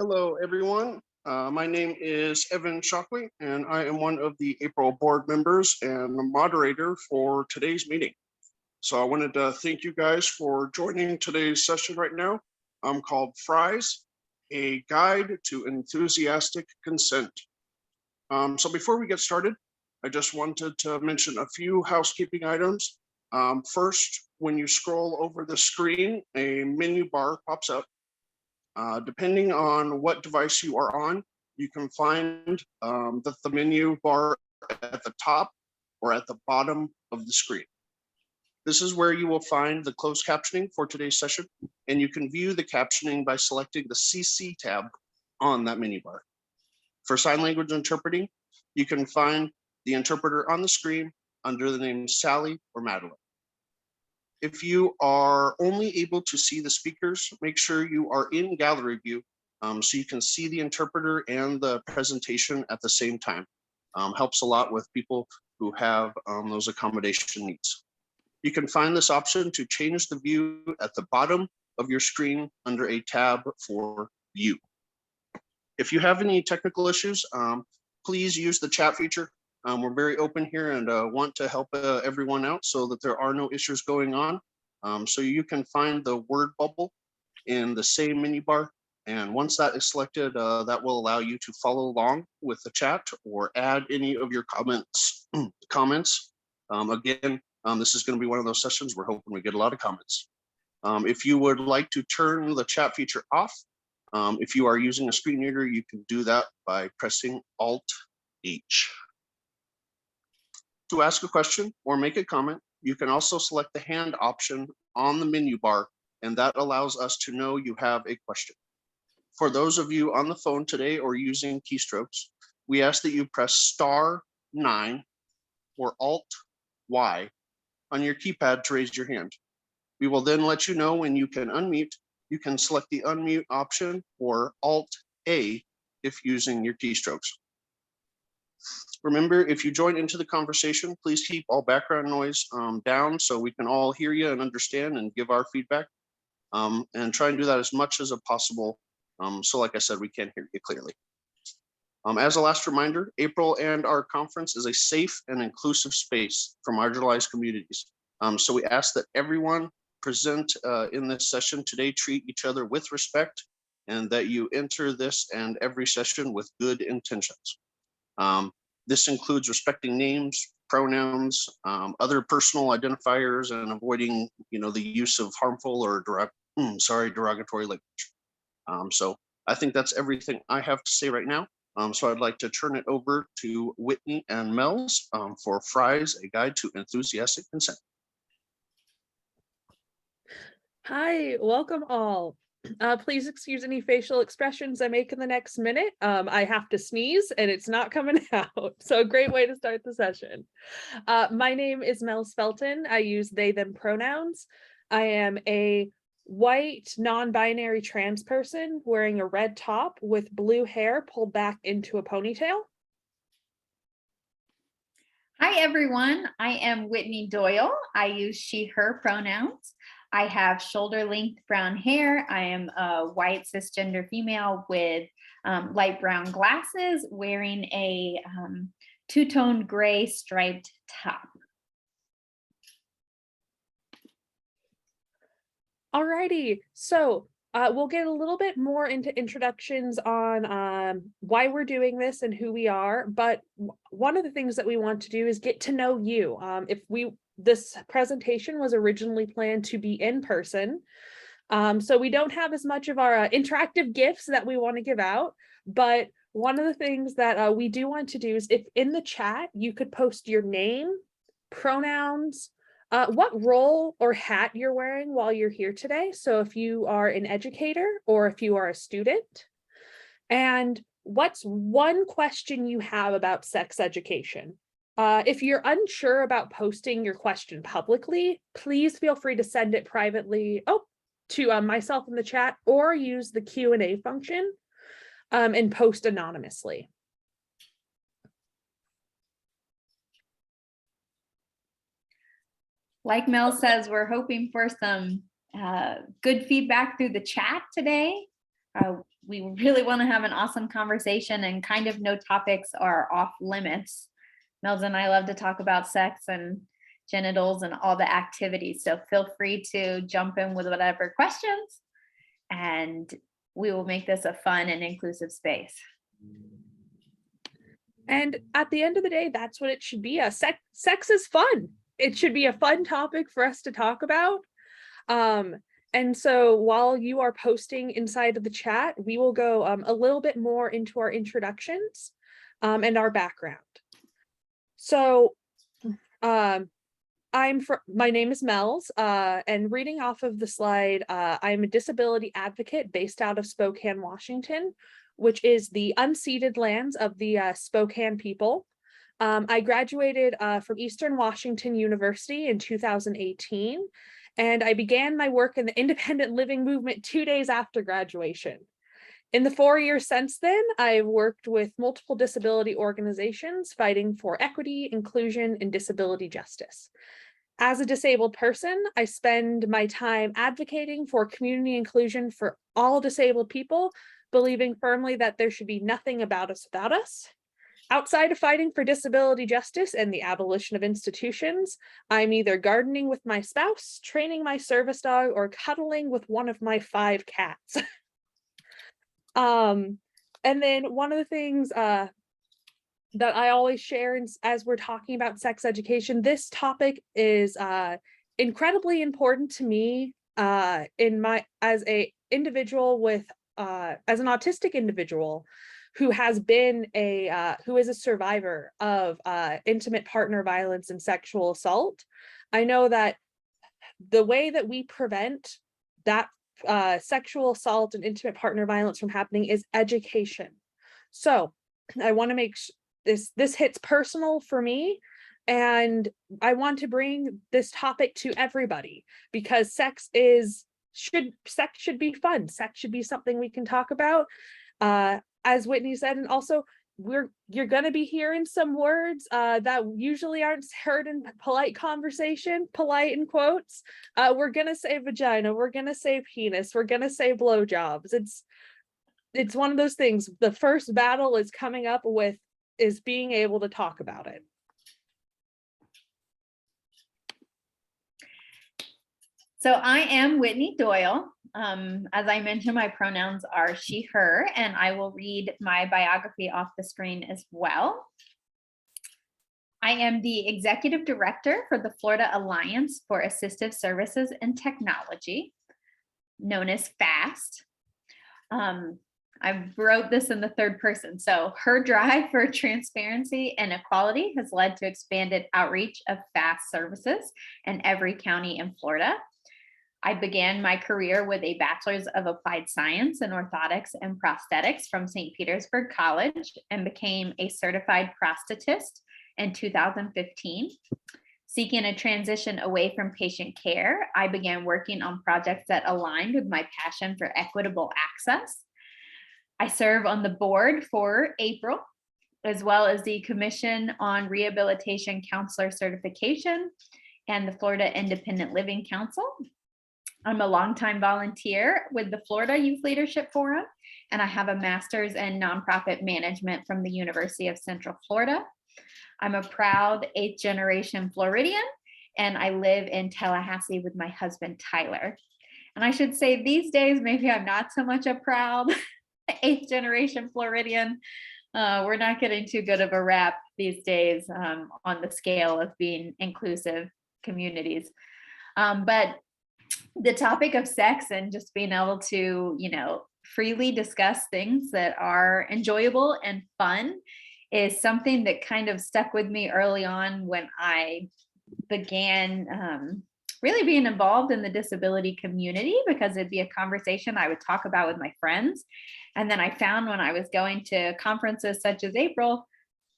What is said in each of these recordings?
Hello, everyone. My name is Evan Shockley, and I am one of the April board members and the moderator for today's meeting. So I wanted to thank you guys for joining today's session right now. Called FRIES, a guide to enthusiastic consent. So before we get started, I just wanted to mention a few housekeeping items. First, when you scroll over the screen, a menu bar pops up. Depending on what device you are on, you can find that the menu bar at the top or at the bottom of the screen. This is where you will find the closed captioning for today's session, and you can view the captioning by selecting the CC tab on that menu bar. For sign language interpreting, you can find the interpreter on the screen under the name Sally or Madeline. If you are only able to see the speakers, make sure you are in gallery view so you can see the interpreter and the presentation at the same time. Helps a lot with people who have those accommodation needs. You can find this option to change the view at the bottom of your screen under a tab for view. If you have any technical issues, please use the chat feature. We're very open here and want to help everyone out so that there are no issues going on. So you can find the word bubble in the same menu bar. And once that is selected, that will allow you to follow along with the chat or add any of your comments. Again, this is going to be one of those sessions we're hoping we get a lot of comments. If you would like to turn the chat feature off, if you are using a screen reader, you can do that by pressing Alt-H. To ask a question or make a comment, you can also select the hand option on the menu bar, and that allows us to know you have a question. For those of you on the phone today or using keystrokes, we ask that you press *9 or Alt-Y on your keypad to raise your hand. We will then let you know when you can unmute. You can select the unmute option or Alt-A if using your keystrokes. Remember, if you join into the conversation, please keep all background noise down so we can all hear you and understand and give our feedback. And try and do that as much as possible. So like I said, we can hear you clearly. As a last reminder, April and our conference is a safe and inclusive space for marginalized communities. So we ask that everyone present in this session today treat each other with respect, and that you enter this and every session with good intentions. This includes respecting names, pronouns, other personal identifiers, and avoiding, the use of harmful or derogatory language. So I think that's everything I have to say right now. So I'd like to turn it over to Whitney and Mel's for FRIES, a guide to enthusiastic consent. Hi, welcome all. Please excuse any facial expressions I make in the next minute. I have to sneeze and it's not coming out. So a great way to start the session. My name is Mel Spelton. I use they, them pronouns. I am a white, non-binary trans person wearing a red top with blue hair pulled back into a ponytail. Hi, everyone. I am Whitney Doyle. I use she, her pronouns. I have shoulder-length brown hair. I am a white cisgender female with light brown glasses, wearing a two-tone gray striped top. Alrighty, so we'll get a little bit more into introductions on why we're doing this and who we are. But one of the things that we want to do is get to know you. This presentation was originally planned to be in person. So we don't have as much of our interactive gifts that we want to give out. But one of the things that we do want to do is if in the chat, you could post your name, pronouns, what role or hat you're wearing while you're here today. So if you are an educator or if you are a student, and what's one question you have about sex education. If you're unsure about posting your question publicly, please feel free to send it privately to myself in the chat or use the Q&A function and post anonymously. Like Mel says, we're hoping for some good feedback through the chat today. we really want to have an awesome conversation, and kind of no topics are off limits. Mel's and I love to talk about sex and genitals and all the activities. So feel free to jump in with whatever questions, and we will make this a fun and inclusive space. And at the end of the day, that's what it should be. Sex is fun. It should be a fun topic for us to talk about. And so while you are posting inside of the chat, we will go a little bit more into our introductions and our background. So my name is Mel's, and reading off of the slide, I'm a disability advocate based out of Spokane, Washington, which is the unceded lands of the Spokane people. I graduated from Eastern Washington University in 2018, and I began my work in the independent living movement 2 days after graduation. In the 4 years since then, I've worked with multiple disability organizations fighting for equity, inclusion, and disability justice. As a disabled person, I spend my time advocating for community inclusion for all disabled people, believing firmly that there should be nothing about us without us. Outside of fighting for disability justice and the abolition of institutions, I'm either gardening with my spouse, training my service dog, or cuddling with one of my 5 cats. And then one of the things that I always share as we're talking about sex education, this topic is incredibly important to me as an autistic individual who has been who is a survivor of intimate partner violence and sexual assault. I know that the way that we prevent that sexual assault and intimate partner violence from happening is education. So I want to make this hits personal for me, and I want to bring this topic to everybody because sex should be fun. Sex should be something we can talk about. As Whitney said, and also you're going to be hearing some words that usually aren't heard in polite conversation, polite in quotes. We're going to say vagina, we're going to say penis, we're going to say blowjobs. It's one of those things. The first battle is coming up with is being able to talk about it. So I am Whitney Doyle. As I mentioned, my pronouns are she, her, and I will read my biography off the screen as well. I am the executive director for the Florida Alliance for Assistive Services and Technology, known as FAST. I wrote this in the third person. So her drive for transparency and equality has led to expanded outreach of FAST services in every county in Florida. I began my career with a Bachelor's of Applied Science in Orthotics and Prosthetics from St. Petersburg College and became a certified prosthetist in 2015. Seeking a transition away from patient care, I began working on projects that aligned with my passion for equitable access. I serve on the board for April, as well as the Commission on Rehabilitation Counselor Certification and the Florida Independent Living Council. I'm a longtime volunteer with the Florida Youth Leadership Forum, and I have a master's in nonprofit management from the University of Central Florida. I'm a proud 8th generation Floridian, and I live in Tallahassee with my husband, Tyler. And I should say these days, maybe I'm not so much a proud 8th generation Floridian. We're not getting too good of a rap these days on the scale of being inclusive communities. But the topic of sex and just being able to, freely discuss things that are enjoyable and fun is something that kind of stuck with me early on when I began really being involved in the disability community, because it'd be a conversation I would talk about with my friends. And then I found when I was going to conferences such as April,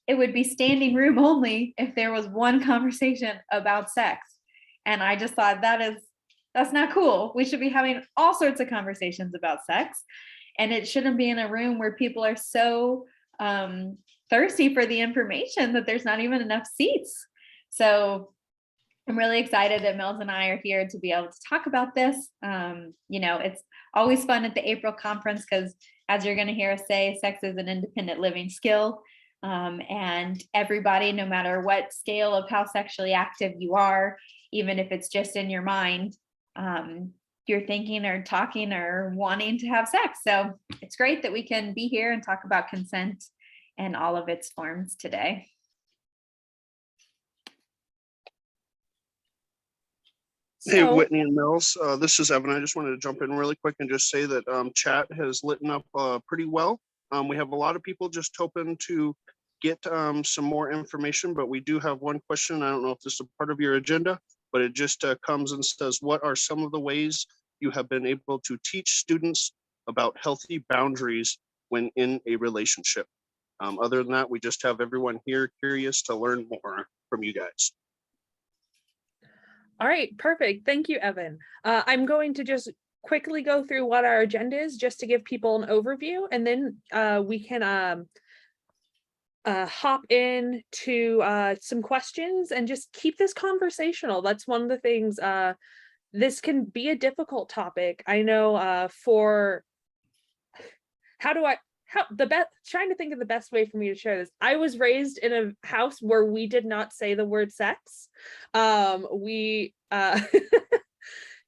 it would be standing room only if there was one conversation about sex. And I just thought that's not cool. We should be having all sorts of conversations about sex. And it shouldn't be in a room where people are so thirsty for the information that there's not even enough seats. So I'm really excited that Mel's and I are here to be able to talk about this. It's always fun at the April conference because As you're going to hear us say, sex is an independent living skill. And everybody, no matter what scale of how sexually active you are, even if it's just in your mind, you're thinking or talking or wanting to have sex. So it's great that we can be here and talk about consent and all of its forms today. Hey, So, Whitney and Mills, this is Evan. I just wanted to jump in really quick and just say that chat has lit up pretty well. We have a lot of people just hoping to get some more information, but we do have one question. I don't know if this is a part of your agenda, but it just comes and says, what are some of the ways you have been able to teach students about healthy boundaries when in a relationship? Other than that, we just have everyone here curious to learn more from you guys. all right, perfect. Thank you, Evan. I'm going to just quickly go through what our agenda is just to give people an overview, and then we can hop in to some questions and just keep this conversational. That's one of the things. This can be a difficult topic. I know for trying to think of the best way for me to share this. I was raised in a house where we did not say the word sex.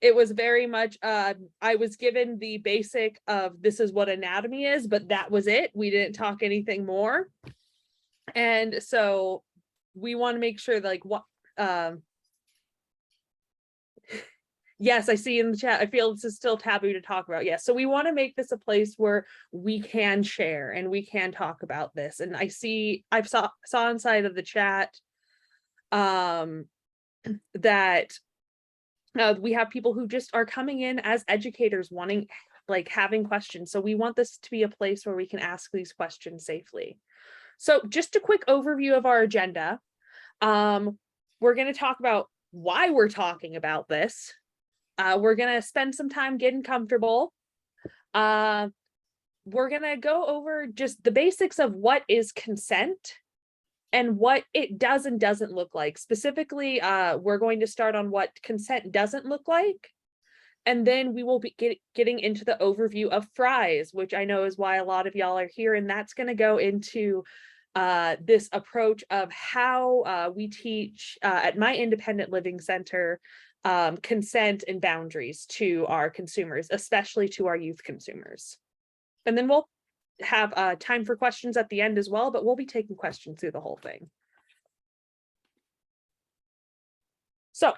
It was very much, I was given the basic of this is what anatomy is, but that was it. We didn't talk anything more. And so we want to make sure like what, yes, I see in the chat, I feel this is still taboo to talk about. Yes. So we want to make this a place where we can share and we can talk about this. And I saw inside of the chat that we have people who just are coming in as educators wanting, like having questions. So we want this to be a place where we can ask these questions safely. So just a quick overview of our agenda. We're going to talk about why we're talking about this. We're going to spend some time getting comfortable. We're going to go over just the basics of what is consent and what it does and doesn't look like. Specifically, we're going to start on what consent doesn't look like. And then we will be getting into the overview of FRIES, which I know is why a lot of y'all are here. And that's going to go into this approach of how we teach at my independent living center consent and boundaries to our consumers, especially to our youth consumers. And then we'll have time for questions at the end as well, but we'll be taking questions through the whole thing. So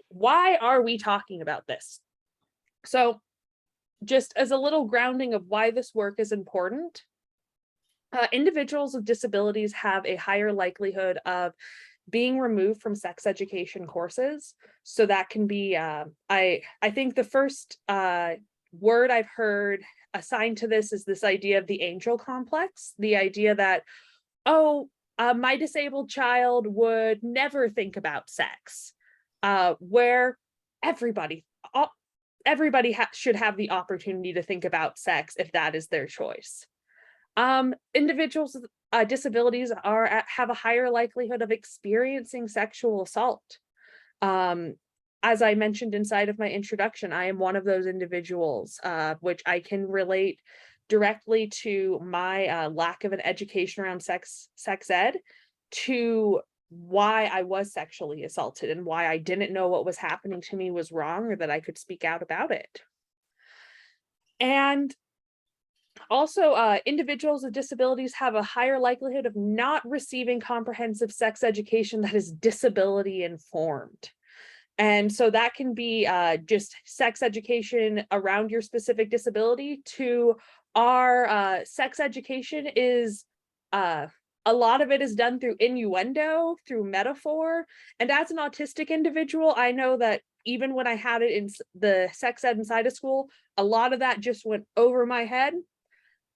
why are we talking about this? So just as a little grounding of why this work is important, individuals with disabilities have a higher likelihood of being removed from sex education courses. So that can be, I think the first word I've heard assigned to this is this idea of the angel complex, the idea that, oh, my disabled child would never think about sex, where everybody should have the opportunity to think about sex if that is their choice. Individuals with disabilities have a higher likelihood of experiencing sexual assault. As I mentioned inside of my introduction, I am one of those individuals, which I can relate directly to my lack of an education around sex ed, to why I was sexually assaulted and why I didn't know what was happening to me was wrong or that I could speak out about it. And also, individuals with disabilities have a higher likelihood of not receiving comprehensive sex education that is disability informed. And so that can be just sex education around your specific disability. To our sex education is, a lot of it is done through innuendo, through metaphor. And as an autistic individual, I know that even when I had it in the sex ed inside of school, a lot of that just went over my head.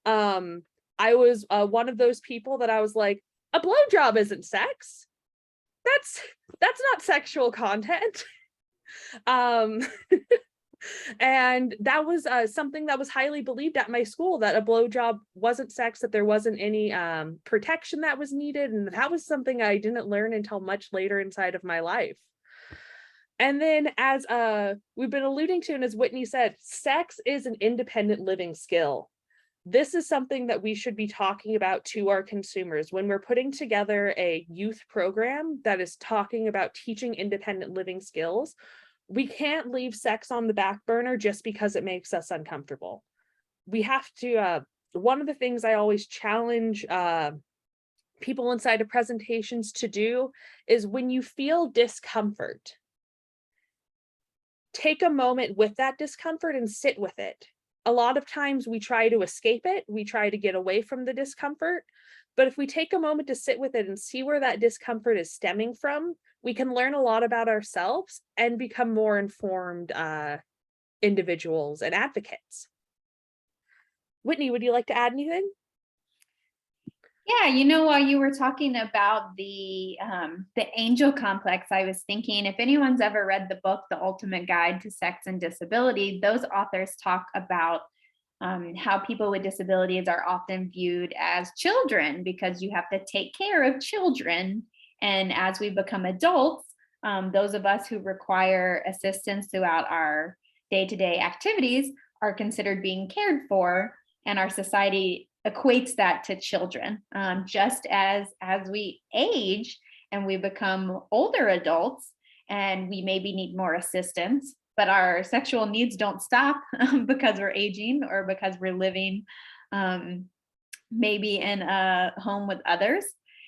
I was one of those people that I was like, a blowjob isn't sex. That's not sexual content. And that was something that was highly believed at my school, that a blowjob wasn't sex, that there wasn't any protection that was needed. And that was something I didn't learn until much later inside of my life. And then as we've been alluding to, and as Whitney said, sex is an independent living skill. this is something that we should be talking about to our consumers when we're putting together a youth program that is talking about teaching independent living skills. We can't leave sex on the back burner just because it makes us uncomfortable. We have to, one of the things I always challenge people inside of presentations to do is when you feel discomfort, take a moment with that discomfort and sit with it. A lot of times we try to escape it, we try to get away from the discomfort, but if we take a moment to sit with it and see where that discomfort is stemming from, we can learn a lot about ourselves and become more informed individuals and advocates. Whitney, would you like to add anything? Yeah, while you were talking about the angel complex, I was thinking if anyone's ever read the book, The Ultimate Guide to Sex and Disability, those authors talk about how people with disabilities are often viewed as children because you have to take care of children. And as we become adults, those of us who require assistance throughout our day-to-day activities are considered being cared for, and our society equates that to children. Just as we age and we become older adults and we maybe need more assistance, but our sexual needs don't stop because we're aging or because we're living maybe in a home with others.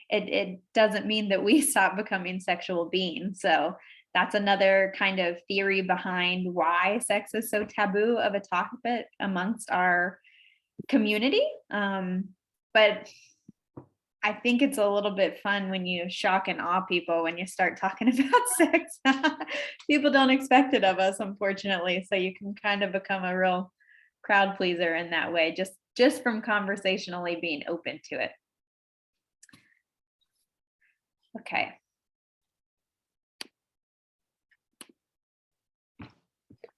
It doesn't mean that we stop becoming sexual beings. So that's another kind of theory behind why sex is so taboo of a topic amongst our community. But I think it's a little bit fun when you shock and awe people when you start talking about sex. People don't expect it of us, unfortunately. So you can kind of become a real crowd pleaser in that way, just from conversationally being open to it. Okay.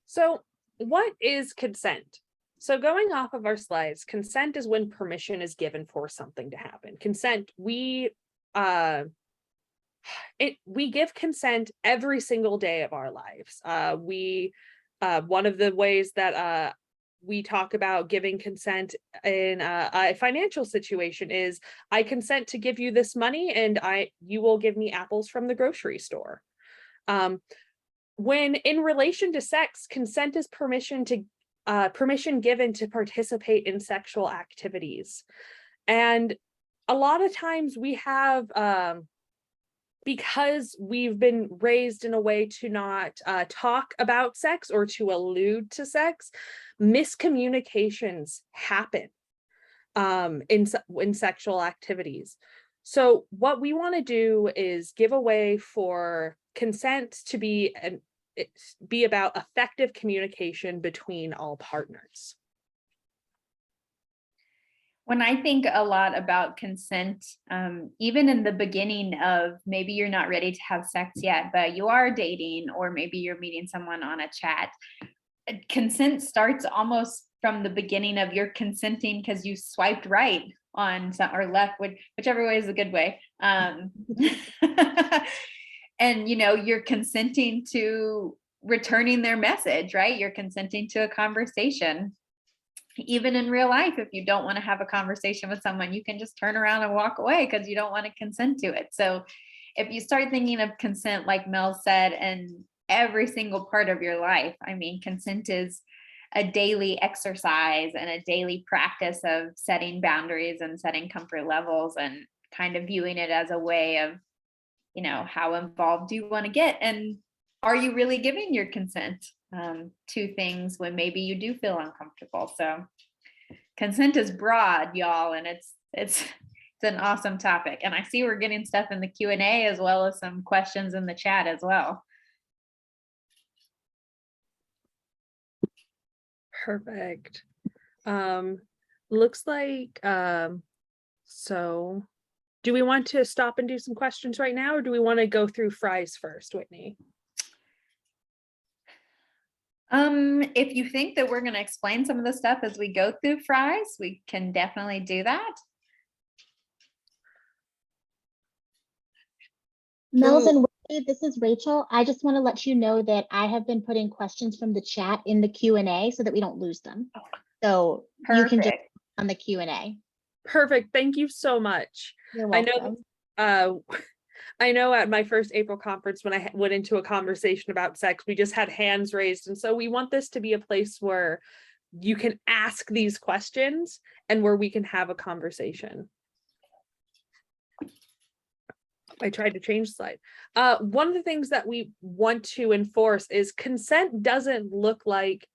So what is consent? So going off of our slides, consent is when permission is given for something to happen. Consent, we give consent every single day of our lives. One of the ways that we talk about giving consent in a financial situation is I consent to give you this money and you will give me apples from the grocery store. When in relation to sex, consent is permission given to participate in sexual activities. And a lot of times we have, because we've been raised in a way to not talk about sex or to allude to sex, miscommunications happen in sexual activities. So what we want to do is give a way for consent to be about effective communication between all partners. When I think a lot about consent, even in the beginning of maybe you're not ready to have sex yet, but you are dating, or maybe you're meeting someone on a chat, consent starts almost from the beginning of you're consenting because you swiped right on some, or left, whichever way is a good way. And you're consenting to returning their message, right? You're consenting to a conversation. Even in real life, if you don't want to have a conversation with someone, you can just turn around and walk away because you don't want to consent to it. So if you start thinking of consent, like Mel said, and every single part of your life, I mean, consent is a daily exercise and a daily practice of setting boundaries and setting comfort levels and kind of viewing it as a way of, how involved do you want to get? And are you really giving your consent to things when maybe you do feel uncomfortable? So consent is broad, y'all, and it's an awesome topic. And I see we're getting stuff in the Q&A as well as some questions in the chat as well. Perfect. Looks like, so do we want to stop and do some questions right now, or do we want to go through fries first, Whitney? If you think that we're going to explain some of the stuff as we go through fries, we can definitely do that. Mel's and Whitney, this is Rachel. I just want to let you know that I have been putting questions from the chat in the Q&A so that we don't lose them. So Perfect. you can just on the Q&A. Perfect. Thank you so much. You're I know, welcome. I know at my first April conference, when I went into a conversation about sex, we just had hands raised. And so we want this to be a place where you can ask these questions and where we can have a conversation. I tried to change the slide. One of the things that we want to enforce is consent doesn't look like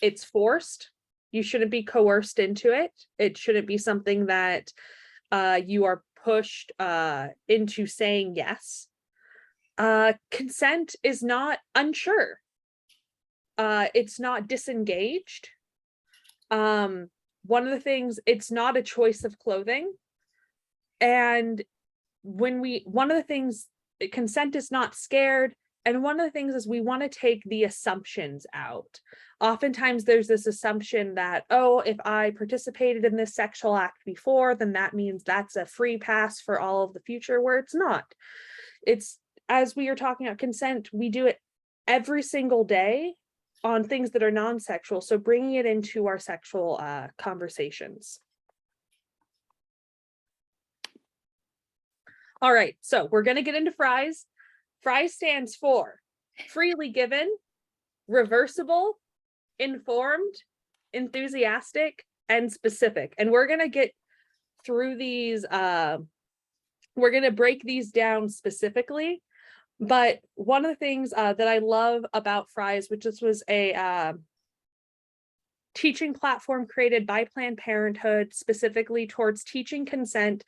it's forced. You shouldn't be coerced into it. It shouldn't be something that you are pushed into saying yes. Consent is not unsure. It's not disengaged. One of the things, it's not a choice of clothing. And one of the things, consent is not scared. And one of the things is we want to take the assumptions out. Oftentimes there's this assumption that, oh, if I participated in this sexual act before, then that means that's a free pass for all of the future, where it's not. It's, as we are talking about consent, we do it every single day on things that are non-sexual. So bringing it into our sexual conversations. All right, so we're going to get into FRIES. FRIES stands for freely given, reversible, informed, enthusiastic, and specific. And we're going to get through these, we're going to break these down specifically. But one of the things that I love about FRIES, which this was a teaching platform created by Planned Parenthood specifically towards teaching consent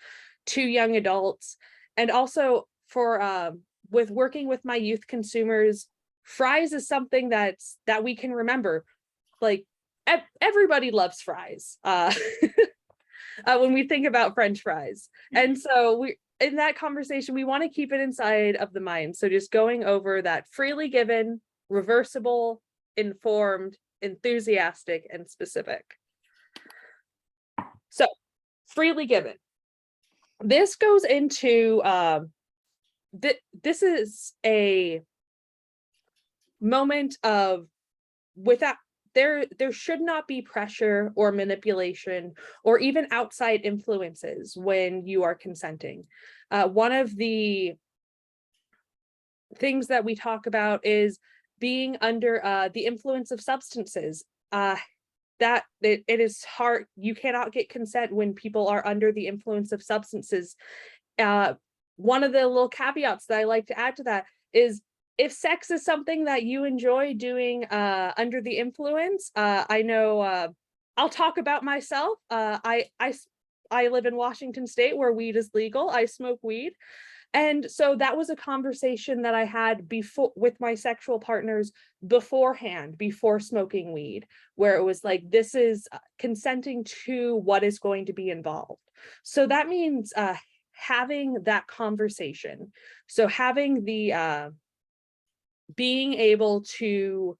to young adults, and also for with working with my youth consumers, FRIES is something that we can remember. Like everybody loves fries when we think about French fries. And so in that conversation, we want to keep it inside of the mind. So just going over that: freely given, reversible, informed, enthusiastic, and specific. So freely given. This goes into, this is a moment of without, there should not be pressure or manipulation or even outside influences when you are consenting. One of the things that we talk about is being under the influence of substances. That it is hard. You cannot get consent when people are under the influence of substances. One of the little caveats that I like to add to that is, if sex is something that you enjoy doing under the influence, I know I'll talk about myself. I live in Washington State, where weed is legal. I smoke weed. And so that was a conversation that I had before with my sexual partners beforehand, before smoking weed, where it was like, this is consenting to what is going to be involved. So that means having that conversation. So having the being able to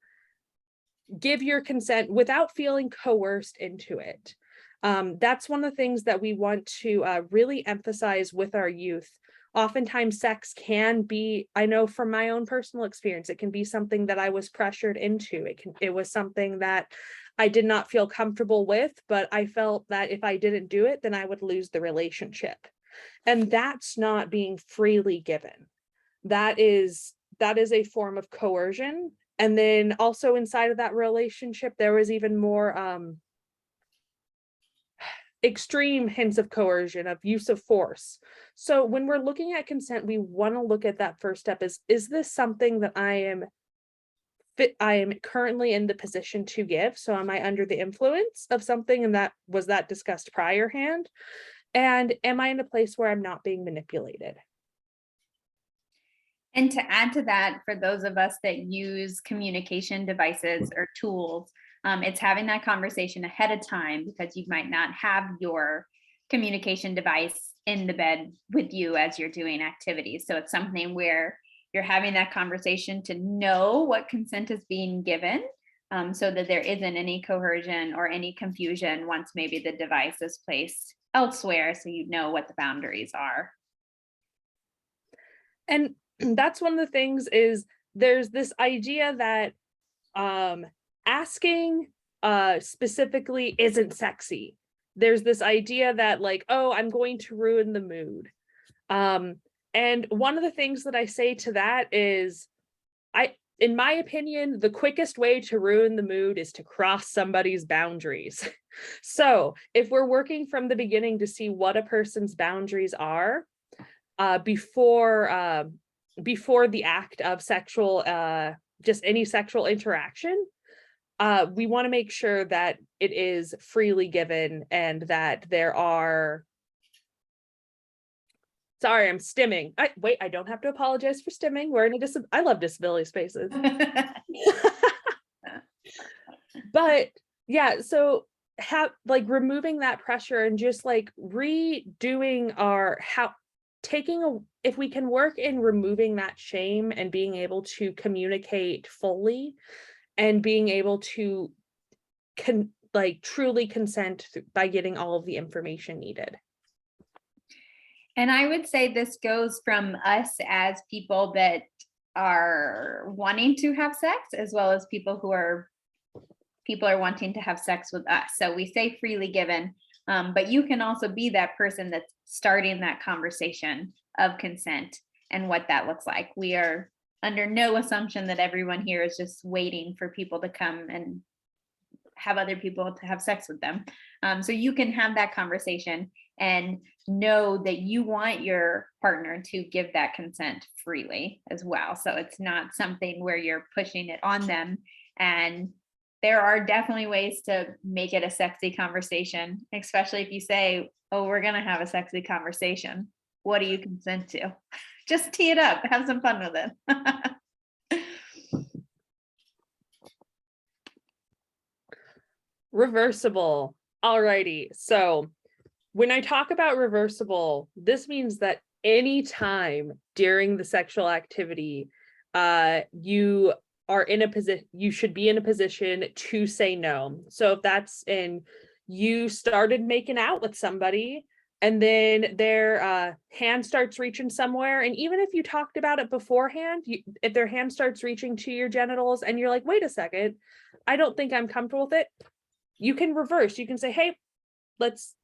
give your consent without feeling coerced into it. That's one of the things that we want to really emphasize with our youth. Oftentimes sex can be, I know from my own personal experience, it can be something that I was pressured into. It was something that I did not feel comfortable with, but I felt that if I didn't do it, then I would lose the relationship. And that's not being freely given. That is a form of coercion. And then also inside of that relationship, there was even more extreme hints of coercion, of use of force. So when we're looking at consent, we want to look at that first step is this something that I am currently in the position to give? So am I under the influence of something, and that was that discussed prior hand? And am I in a place where I'm not being manipulated? And to add to that, for those of us that use communication devices or tools, it's having that conversation ahead of time, because you might not have your communication device in the bed with you as you're doing activities. So it's something where you're having that conversation to know what consent is being given, so that there isn't any coercion or any confusion once maybe the device is placed elsewhere, so you know what the boundaries are. And that's one of the things, is there's this idea that asking specifically isn't sexy, there's this idea that like, oh, I'm going to ruin the mood. And one of the things that I say to that is, in my opinion, the quickest way to ruin the mood is to cross somebody's boundaries. So if we're working from the beginning to see what a person's boundaries are, before the act of sexual, just any sexual interaction, we want to make sure that it is freely given and that there are. Sorry, I'm stimming. I don't have to apologize for stimming. We're in a I love disability spaces. But yeah, so removing that pressure and just like redoing if we can work in removing that shame and being able to communicate fully and being able to truly consent by getting all of the information needed. And I would say this goes from us as people that are wanting to have sex, as well as people are wanting to have sex with us. So we say freely given, but you can also be that person that's starting that conversation of consent and what that looks like. We are under no assumption that everyone here is just waiting for people to come and have other people to have sex with them. So you can have that conversation and know that you want your partner to give that consent freely as well. So it's not something where you're pushing it on them. And there are definitely ways to make it a sexy conversation, especially if you say, oh, we're going to have a sexy conversation. What do you consent to? Just tee it up, have some fun with it. Reversible. Alrighty. So when I talk about reversible, this means that anytime during the sexual activity, you should be in a position to say no. So if that's you started making out with somebody and then their hand starts reaching somewhere, and even if you talked about it beforehand, if their hand starts reaching to your genitals and you're like, wait a second, I don't think I'm comfortable with it, you can reverse. You can say, hey, let's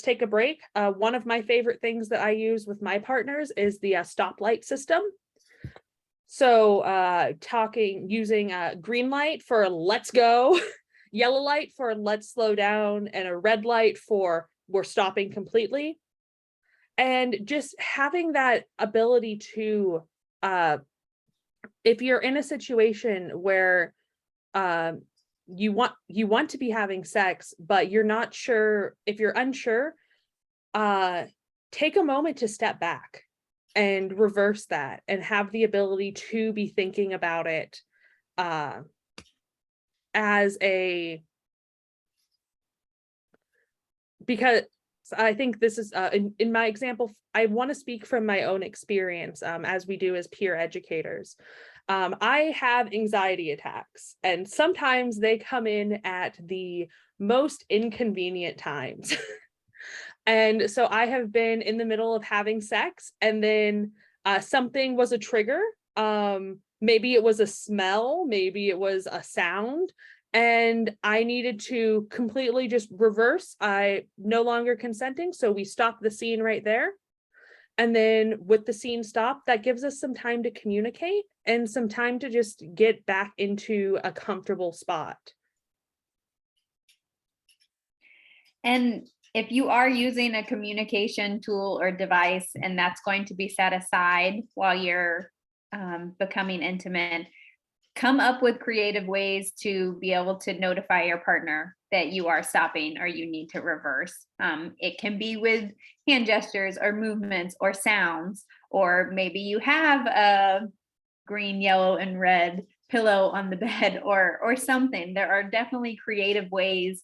take a break. One of my favorite things that I use with my partners is the stoplight system. So using green light for let's go, yellow light for let's slow down, and a red light for we're stopping completely. And just having that ability to, if you're in a situation where you want to be having sex, but you're not sure, if you're unsure, take a moment to step back and reverse that and have the ability to be thinking about it because I think this is in my example, I want to speak from my own experience, as we do as peer educators. I have anxiety attacks, and sometimes they come in at the most inconvenient times. And so I have been in the middle of having sex, and then something was a trigger. Maybe it was a smell, maybe it was a sound, and I needed to completely just reverse. I no longer consenting, so we stopped the scene right there. And then with the scene stopped, that gives us some time to communicate and some time to just get back into a comfortable spot. And if you are using a communication tool or device and that's going to be set aside while you're becoming intimate, come up with creative ways to be able to notify your partner that you are stopping or you need to reverse. It can be with hand gestures or movements or sounds, or maybe you have a green, yellow, and red pillow on the bed or something. There are definitely creative ways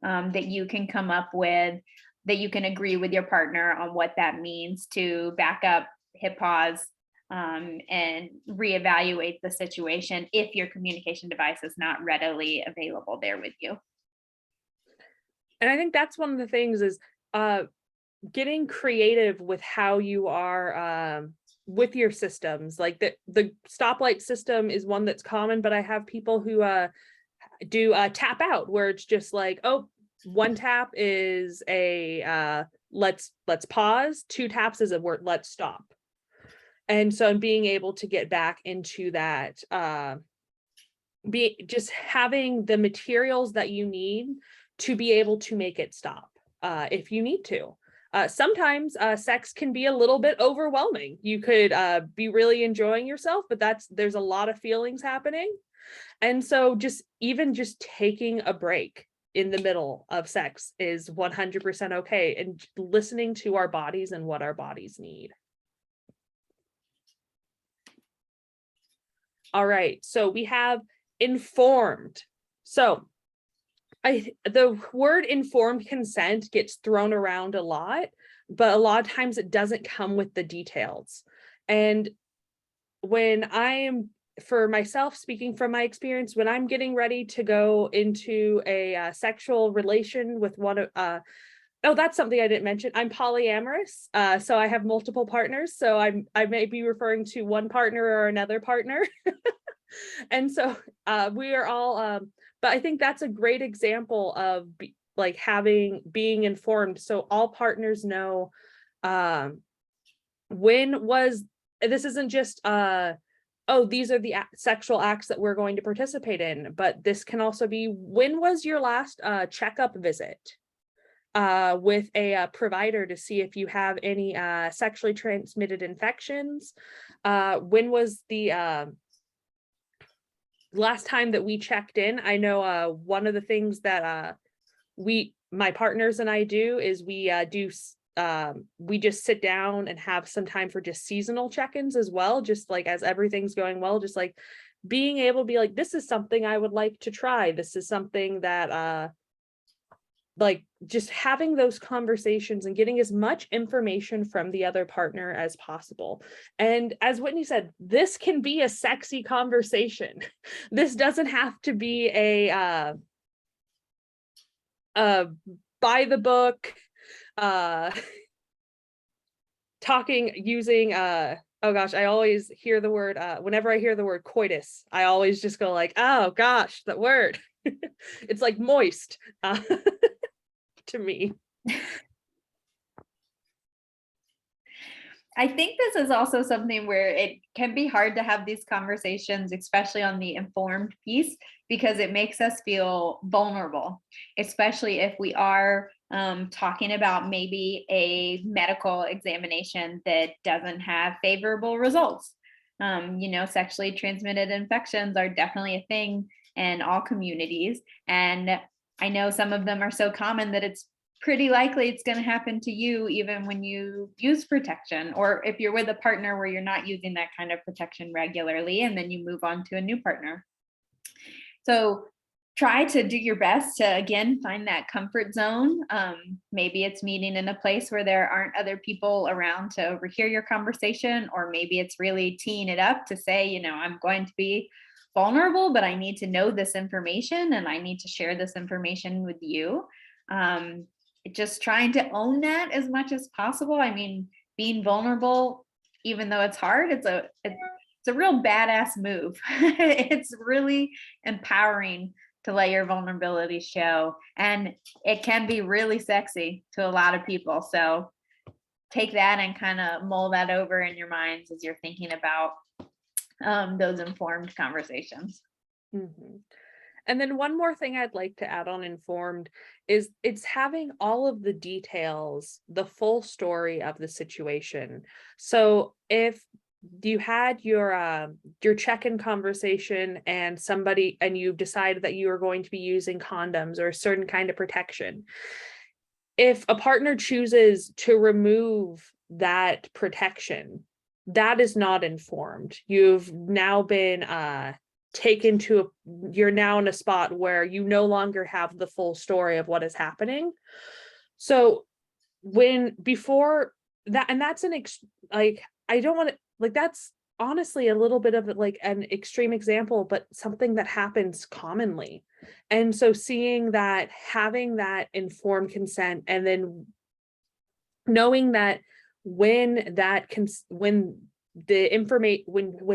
that you can come up with, that you can agree with your partner on what that means to back up, hit pause, and reevaluate the situation if your communication device is not readily available there with you. And I think that's one of the things is getting creative with how you are with your systems. Like the stoplight system is one that's common, but I have people who do tap out, where it's just like, oh, 1 tap is a let's pause, 2 taps is a word, let's stop. And so being able to get back into that, just having the materials that you need to be able to make it stop, if you need to. Sometimes sex can be a little bit overwhelming. You could be really enjoying yourself, but there's a lot of feelings happening. And so just taking a break in the middle of sex is 100% okay, and listening to our bodies and what our bodies need. All right, so we have informed. So the word informed consent gets thrown around a lot, but a lot of times it doesn't come with the details. And when I am, for myself, speaking from my experience, when I'm getting ready to go into a sexual relation with one of, oh, that's something I didn't mention. I'm polyamorous, so I have multiple partners. So I may be referring to one partner or another partner. And so we are all, but I think that's a great example of being informed. So all partners know this isn't just, oh, these are the sexual acts that we're going to participate in, but this can also be, when was your last checkup visit with a provider to see if you have any sexually transmitted infections? When was the last time that we checked in? I know one of the things that my partners and I do is we just sit down and have some time for just seasonal check-ins as well, just like as everything's going well, just like being able to be like, this is something I would like to try. This is something that like just having those conversations and getting as much information from the other partner as possible. And as Whitney said, this can be a sexy conversation. This doesn't have to be a by the book, talking using oh gosh, I always hear the word whenever I hear the word coitus, I always just go like, oh gosh, that word. It's like moist to me. I think this is also something where it can be hard to have these conversations, especially on the informed piece, because it makes us feel vulnerable, especially if we are talking about maybe a medical examination that doesn't have favorable results. Sexually transmitted infections are definitely a thing in all communities. And I know some of them are so common that it's pretty likely it's going to happen to you even when you use protection, or if you're with a partner where you're not using that kind of protection regularly and then you move on to a new partner. So try to do your best to, again, find that comfort zone. Maybe it's meeting in a place where there aren't other people around to overhear your conversation, or maybe it's really teeing it up to say, I'm going to be vulnerable, but I need to know this information and I need to share this information with you. Just trying to own that as much as possible. I mean, being vulnerable, even though it's hard, it's a real badass move. It's really empowering to let your vulnerability show, and it can be really sexy to a lot of people. So take that and kind of mull that over in your minds as you're thinking about those informed conversations. Mm-hmm. And then one more thing I'd like to add on informed is it's having all of the details, the full story of the situation. So if you had your check-in conversation and you've decided that you are going to be using condoms or a certain kind of protection, if a partner chooses to remove that protection, that is not informed. You've now been you're now in a spot where you no longer have the full story of what is happening. So before that, and that's I don't want to, that's honestly a little bit of like an extreme example, but something that happens commonly. And so seeing that, having that informed consent, and then knowing that when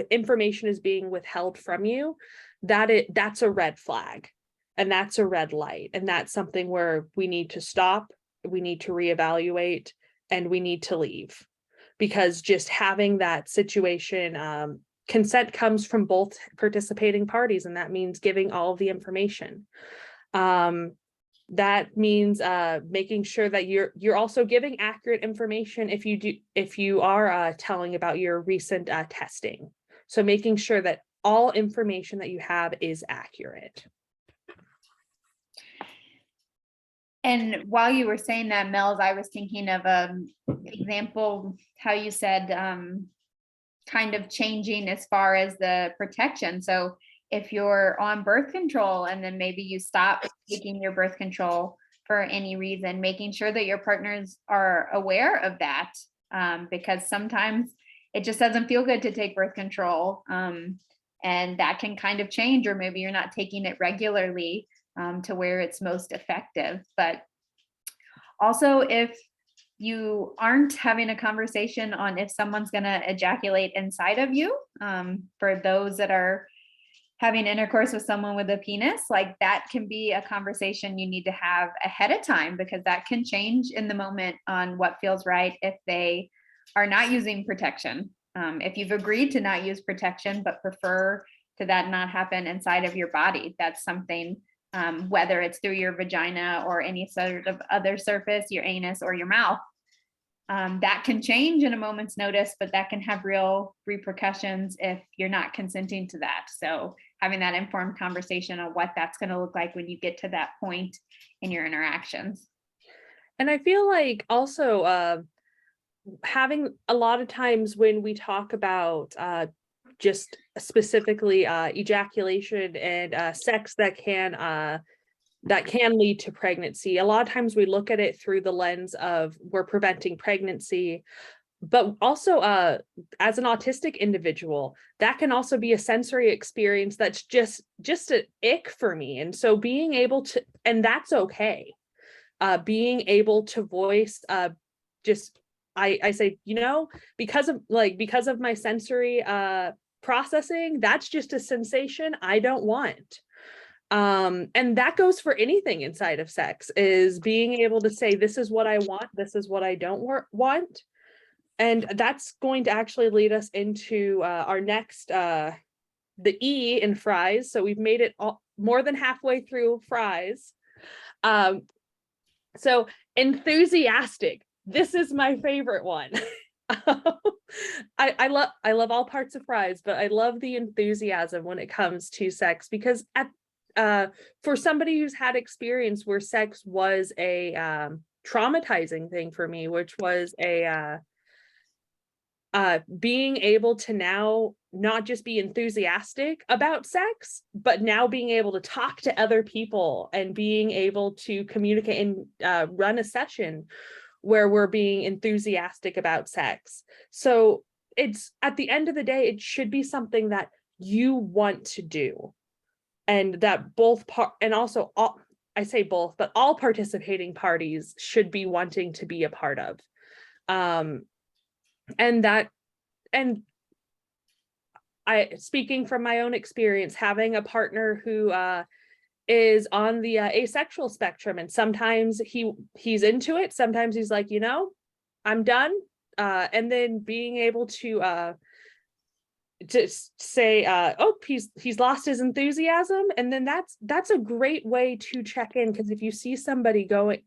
information is being withheld from you, that's a red flag. And that's a red light. And that's something where we need to stop, we need to reevaluate, and we need to leave. Because just having that situation, consent comes from both participating parties, and that means giving all of the information. That means making sure that you're also giving accurate information if you are telling about your recent testing. So making sure that all information that you have is accurate. And while you were saying that, Mel's, I was thinking of example, how you said kind of changing as far as the protection. So if you're on birth control and then maybe you stop taking your birth control for any reason, making sure that your partners are aware of that, because sometimes it just doesn't feel good to take birth control, and that can kind of change, or maybe you're not taking it regularly to where it's most effective. But also, if you aren't having a conversation on if someone's going to ejaculate inside of you, for those that are having intercourse with someone with a penis, like that can be a conversation you need to have ahead of time, because that can change in the moment on what feels right if they are not using protection. If you've agreed to not use protection but prefer to that not happen inside of your body, that's something, whether it's through your vagina or any sort of other surface, your anus or your mouth, that can change in a moment's notice, but that can have real repercussions if you're not consenting to that. So having that informed conversation on what that's going to look like when you get to that point in your interactions. And I feel like also having a lot of times when we talk about just specifically ejaculation and sex that can lead to pregnancy. A lot of times we look at it through the lens of we're preventing pregnancy, but also as an autistic individual, that can also be a sensory experience that's just an ick for me. And so being able to, and that's okay, being able to voice I say, because of my sensory processing, that's just a sensation I don't want. And that goes for anything inside of sex, is being able to say, this is what I want, this is what I don't want. And that's going to actually lead us into our next, the E in fries. So we've made it more than halfway through fries. So enthusiastic. This is my favorite one. I love all parts of fries, but I love the enthusiasm when it comes to sex, because for somebody who's had experience where sex was a traumatizing thing for me, which was being able to now not just be enthusiastic about sex, but now being able to talk to other people and being able to communicate and run a session where we're being enthusiastic about sex. So it's, at the end of the day, it should be something that you want to do, and that I say both, but all participating parties should be wanting to be a part of. Speaking from my own experience, having a partner who is on the asexual spectrum, and sometimes he's into it, sometimes he's like, I'm done, and then being able to say, oh, he's lost his enthusiasm, and then that's a great way to check in, because if you see somebody going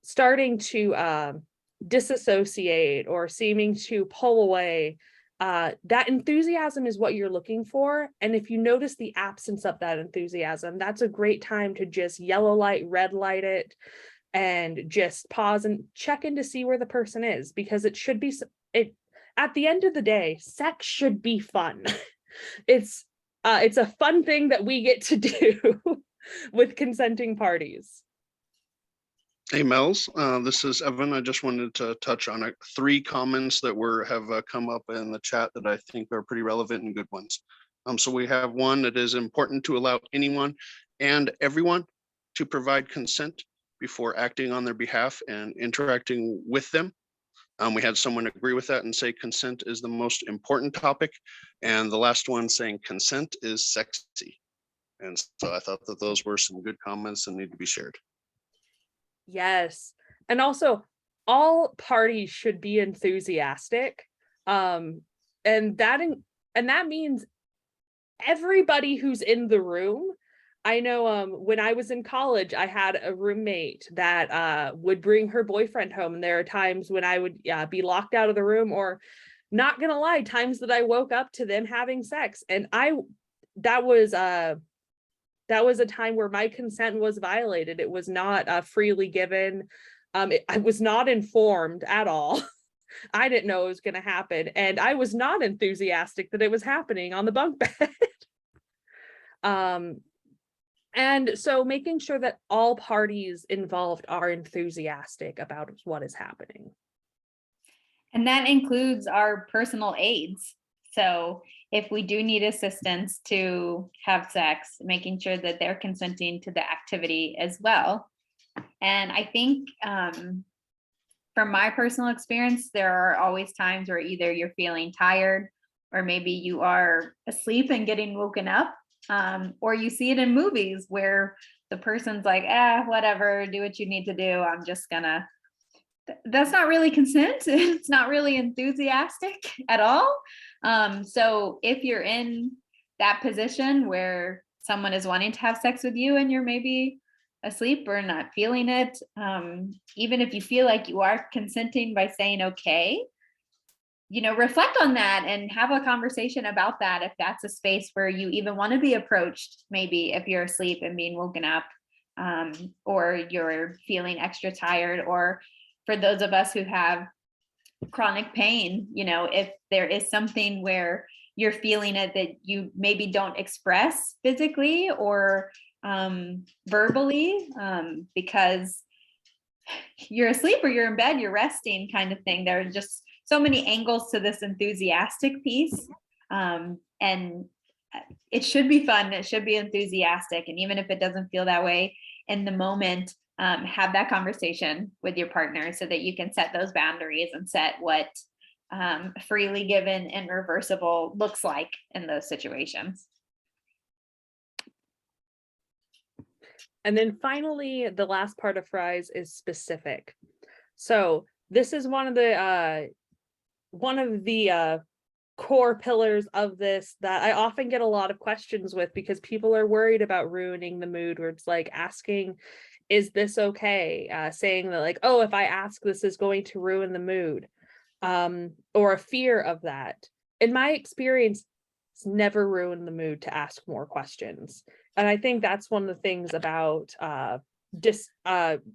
starting to disassociate or seeming to pull away, that enthusiasm is what you're looking for. And if you notice the absence of that enthusiasm, that's a great time to just yellow light, red light it, and just pause and check in to see where the person is, because it should be, at the end of the day, sex should be fun. It's a fun thing that we get to do with consenting parties. Hey, Mel's, this is Evan. I just wanted to touch on 3 comments that have come up in the chat that I think are pretty relevant and good ones. So we have one: it is important to allow anyone and everyone to provide consent before acting on their behalf and interacting with them. We had someone agree with that and say consent is the most important topic. And the last one saying consent is sexy. And so I thought that those were some good comments and need to be shared. Yes. And also, all parties should be enthusiastic. And that means everybody who's in the room. I know when I was in college, I had a roommate that would bring her boyfriend home. And there are times when I would be locked out of the room, or not gonna lie, times that I woke up to them having sex. And that was a time where my consent was violated. It was not freely given. I was not informed at all. I didn't know it was going to happen, and I was not enthusiastic that it was happening on the bunk bed. And so making sure that all parties involved are enthusiastic about what is happening. And that includes our personal aides. So if we do need assistance to have sex, making sure that they're consenting to the activity as well. And I think from my personal experience, there are always times where either you're feeling tired, or maybe you are asleep and getting woken up, or you see it in movies where the person's like, whatever, do what you need to do. I'm just gonna, that's not really consent. It's not really enthusiastic at all. So if you're in that position where someone is wanting to have sex with you and you're maybe asleep or not feeling it, even if you feel like you are consenting by saying okay, reflect on that and have a conversation about that. If that's a space where you even want to be approached, maybe if you're asleep and being woken up, or you're feeling extra tired, or for those of us who have chronic pain, if there is something where you're feeling it that you maybe don't express physically or verbally, because you're asleep or you're in bed, you're resting kind of thing. There are just so many angles to this enthusiastic piece. And it should be fun. It should be enthusiastic. And even if it doesn't feel that way in the moment, have that conversation with your partner so that you can set those boundaries and set what freely given and reversible looks like in those situations. And then finally, the last part of FRIES is specific. So this is one of the core pillars of this that I often get a lot of questions with, because people are worried about ruining the mood, where it's like asking, is this okay? Saying that like, oh, if I ask, this is going to ruin the mood, or a fear of that. In my experience, it's never ruined the mood to ask more questions. And I think that's one of the things about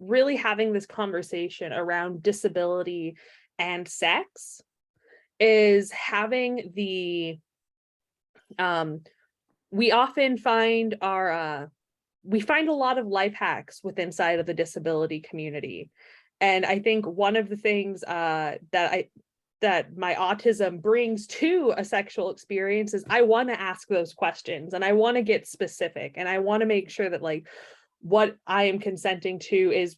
really having this conversation around disability and sex, is having the we often find we find a lot of life hacks within inside of the disability community. And I think one of the things that my autism brings to a sexual experience is I want to ask those questions, and I want to get specific, and I want to make sure that like what I am consenting to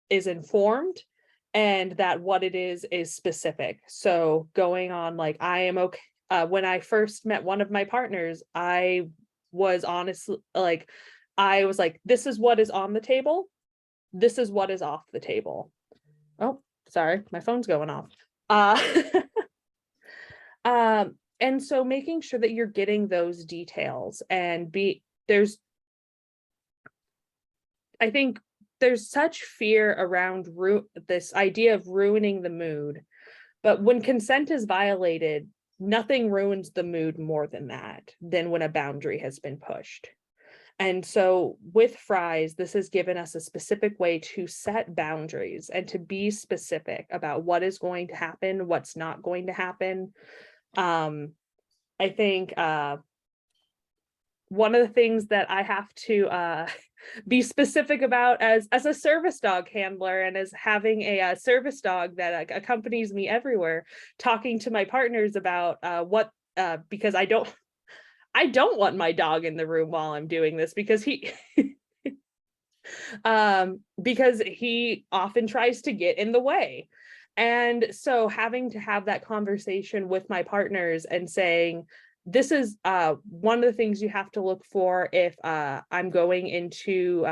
is informed, and that what it is specific. So going on, like, I am okay. When I first met one of my partners, I was honestly like, I was like, this is what is on the table. This is what is off the table. Oh, sorry, my phone's going off. And so making sure that you're getting those details, and I think there's such fear around this idea of ruining the mood, but when consent is violated, nothing ruins the mood more than when a boundary has been pushed. And so with FRIES, this has given us a specific way to set boundaries and to be specific about what is going to happen, what's not going to happen. I think one of the things that I have to be specific about as a service dog handler, and as having a service dog that accompanies me everywhere, talking to my partners about because I don't want my dog in the room while I'm doing this, because he because he often tries to get in the way. And so having to have that conversation with my partners and saying, this is one of the things you have to look for if I'm going into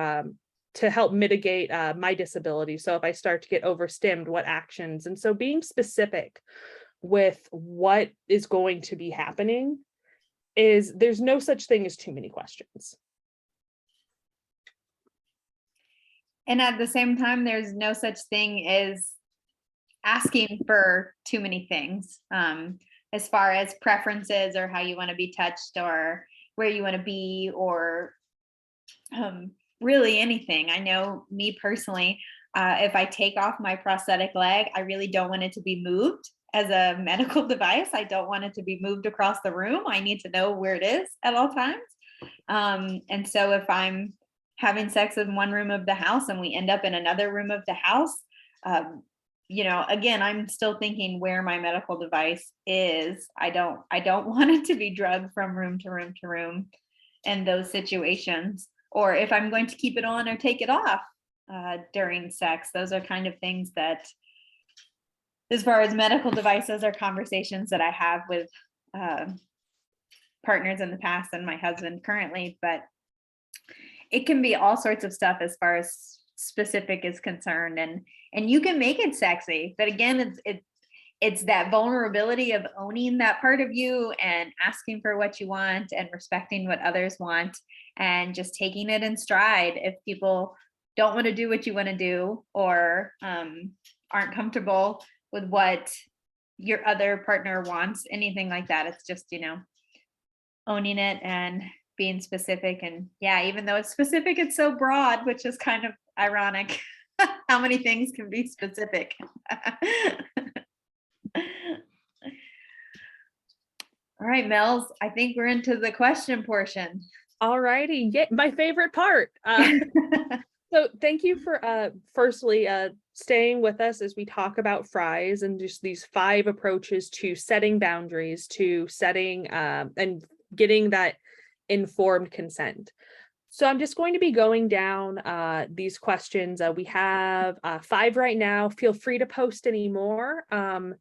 to help mitigate my disability. So if I start to get overstimmed, what actions? And so being specific with what is going to be happening is there's no such thing as too many questions. And at the same time, there's no such thing as asking for too many things, as far as preferences or how you want to be touched or where you want to be, or really anything. I know me personally, if I take off my prosthetic leg, I really don't want it to be moved as a medical device. I don't want it to be moved across the room. I need to know where it is at all times. And so if I'm having sex in one room of the house and we end up in another room of the house, you know, again, I'm still thinking where my medical device is. I don't want it to be drugged from room to room to room in those situations, or if I'm going to keep it on or take it off during sex. Those are kind of things that, as far as medical devices, are conversations that I have with partners in the past and my husband currently, but it can be all sorts of stuff as far as specific is concerned, and you can make it sexy, but again, it's that vulnerability of owning that part of you and asking for what you want and respecting what others want and just taking it in stride. If people don't want to do what you want to do, or aren't comfortable with what your other partner wants, anything like that, it's just, you know, owning it and being specific. And yeah, even though it's specific, it's so broad, which is kind of ironic. How many things can be specific? All right, Mel's, I think we're into the question portion. All righty, yeah, my favorite part. So thank you for firstly staying with us as we talk about fries and just these 5 approaches to setting boundaries, to setting and getting that informed consent. So I'm just going to be going down these questions. We have 5 right now. Feel free to post any more. But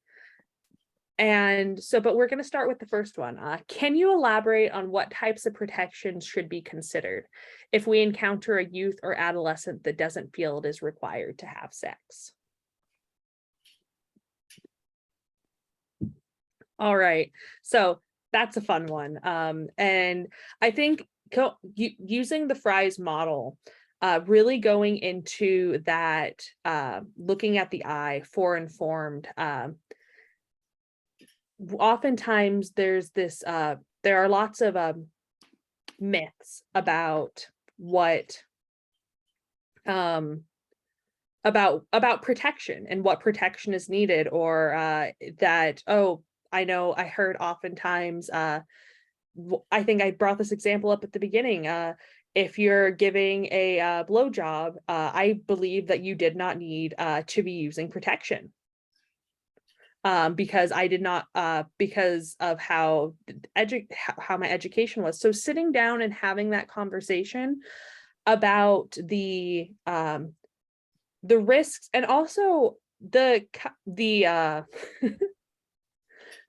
we're going to start with the first one. Can you elaborate on what types of protections should be considered if we encounter a youth or adolescent that doesn't feel it is required to have sex? All right, so that's a fun one. And I think using the Fries model, really going into that, looking at the eye for informed, oftentimes there's this there are lots of myths about what about protection and what protection is needed, or that, oh, I know I heard oftentimes, I think I brought this example up at the beginning, if you're giving a blowjob, I believe that you did not need to be using protection. Because I did not, because of how my education was. So sitting down and having that conversation about the risks, and also the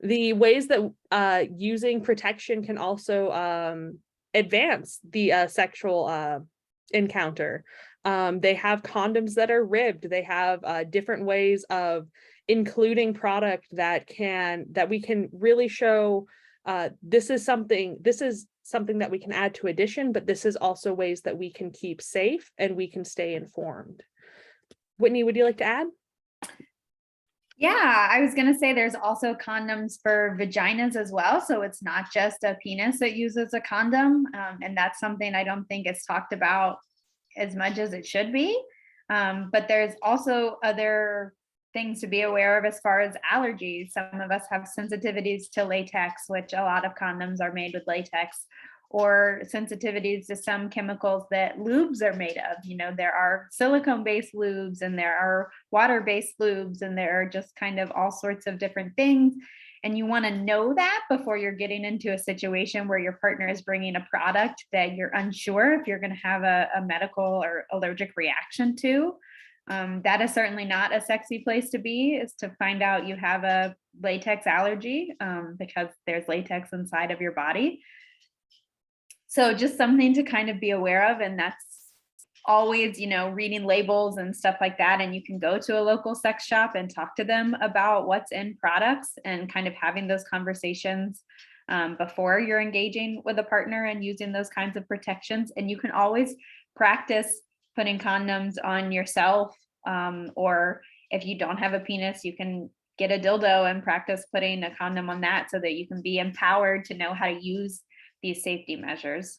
the ways that using protection can also advance the sexual encounter. They have condoms that are ribbed. They have different ways of including product that we can really show this is something that we can add to addition, but this is also ways that we can keep safe and we can stay informed. Whitney, would you like to add? Yeah, I was going to say there's also condoms for vaginas as well. So it's not just a penis that uses a condom. And that's something I don't think is talked about as much as it should be. But there's also other things to be aware of as far as allergies. Some of us have sensitivities to latex, which a lot of condoms are made with latex, or sensitivities to some chemicals that lubes are made of. You know, there are silicone-based lubes and there are water-based lubes, and there are just kind of all sorts of different things. And you want to know that before you're getting into a situation where your partner is bringing a product that you're unsure if you're going to have a medical or allergic reaction to. That is certainly not a sexy place to be, is to find out you have a latex allergy, because there's latex inside of your body. So just something to kind of be aware of. And that's always, reading labels and stuff like that. And you can go to a local sex shop and talk to them about what's in products and kind of having those conversations before you're engaging with a partner and using those kinds of protections. And you can always practice putting condoms on yourself, or if you don't have a penis, you can get a dildo and practice putting a condom on that so that you can be empowered to know how to use these safety measures.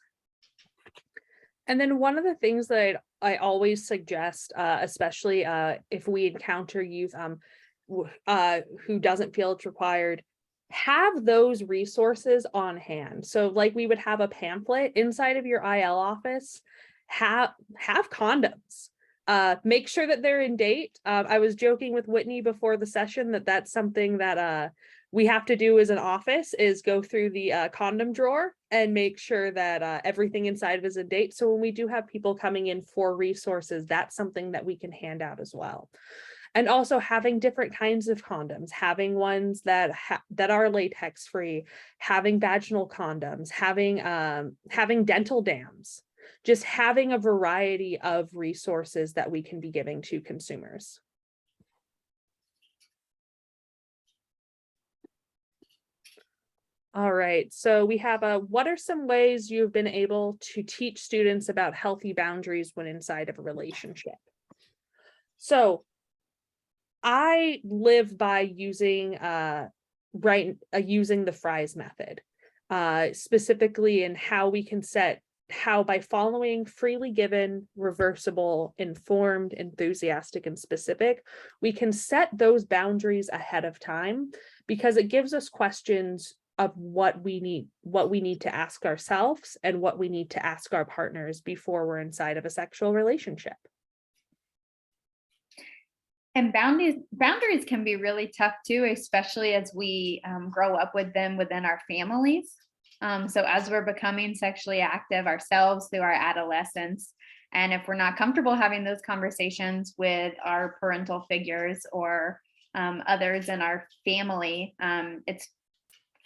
And then one of the things that I always suggest, especially if we encounter youth who doesn't feel it's required, have those resources on hand. So like we would have a pamphlet inside of your IL office, have condoms. Make sure that they're in date. I was joking with Whitney before the session that that's something that we have to do as an office, is go through the condom drawer and make sure that everything inside of is in date. So when we do have people coming in for resources, that's something that we can hand out as well. And also having different kinds of condoms, having ones that are latex free, having vaginal condoms, having dental dams, just having a variety of resources that we can be giving to consumers. All right, so we have what are some ways you've been able to teach students about healthy boundaries when inside of a relationship? So I live by using using the Fries method, specifically in how we can by following freely given, reversible, informed, enthusiastic, and specific, we can set those boundaries ahead of time, because it gives us questions of what we need to ask ourselves and what we need to ask our partners before we're inside of a sexual relationship. And boundaries can be really tough too, especially as we grow up with them within our families. So as we're becoming sexually active ourselves through our adolescence, and if we're not comfortable having those conversations with our parental figures or others in our family, it's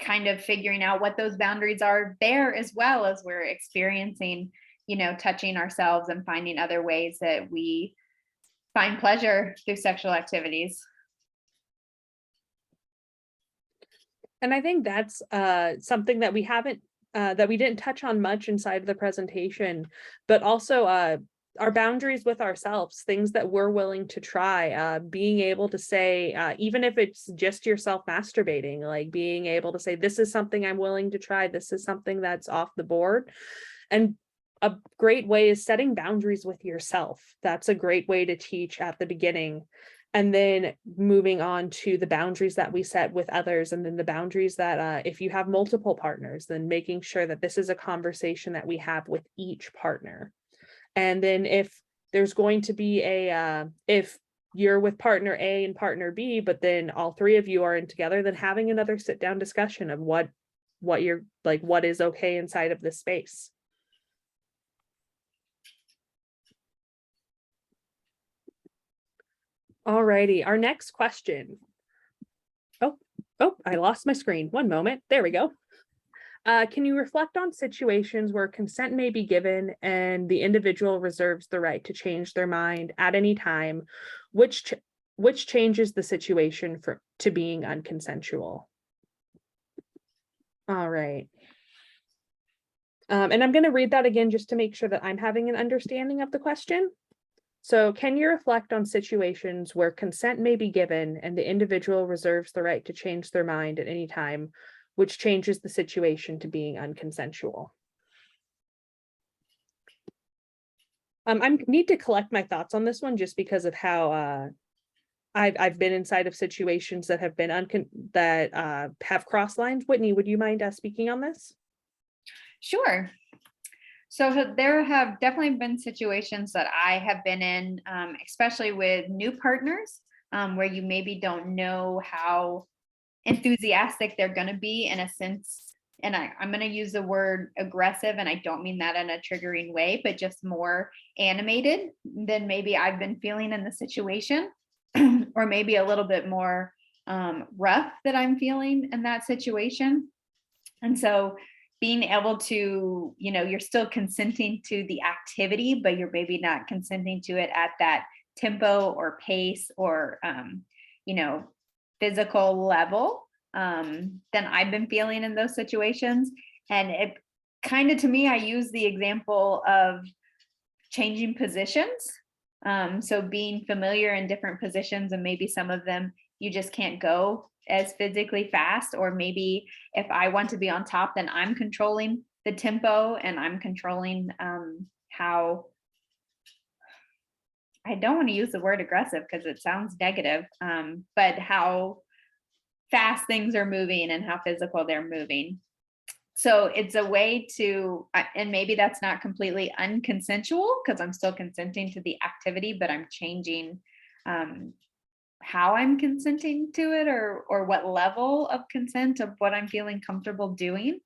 kind of figuring out what those boundaries are there, as well as we're experiencing, touching ourselves and finding other ways that we find pleasure through sexual activities. And I think that's something that we didn't touch on much inside of the presentation, but also our boundaries with ourselves, things that we're willing to try, being able to say, even if it's just yourself masturbating, like being able to say, this is something I'm willing to try, this is something that's off the board. And a great way is setting boundaries with yourself. That's a great way to teach at the beginning. And then moving on to the boundaries that we set with others, and then the boundaries that if you have multiple partners, then making sure that this is a conversation that we have with each partner. And then if there's going to be if you're with partner A and partner B, but then all three of you are in together, then having another sit down discussion of what you're like, what is okay inside of this space. All righty, our next question. Oh, I lost my screen. One moment. There we go. Can you reflect on situations where consent may be given and the individual reserves the right to change their mind at any time, which changes the situation to being unconsensual? All right. And I'm going to read that again just to make sure that I'm having an understanding of the question. So can you reflect on situations where consent may be given and the individual reserves the right to change their mind at any time, which changes the situation to being unconsensual? I need to collect my thoughts on this one just because of how I've been inside of situations that have been have cross lines. Whitney, would you mind speaking on this? Sure. So there have definitely been situations that I have been in, especially with new partners, where you maybe don't know how enthusiastic they're going to be in a sense and I'm going to use the word aggressive, and I don't mean that in a triggering way, but just more animated than maybe I've been feeling in the situation, or maybe a little bit more rough that I'm feeling in that situation. And so being able to, you're still consenting to the activity, but you're maybe not consenting to it at that tempo or pace or, physical level than I've been feeling in those situations. And it kind of, to me, I use the example of changing positions. So being familiar in different positions, and maybe some of them you just can't go as physically fast, or maybe if I want to be on top, then I'm controlling the tempo and I'm controlling how, I don't want to use the word aggressive because it sounds negative, but how fast things are moving and how physical they're moving. So it's a way to, and maybe that's not completely unconsensual because I'm still consenting to the activity, but I'm changing how I'm consenting to it, or what level of consent of what I'm feeling comfortable doing.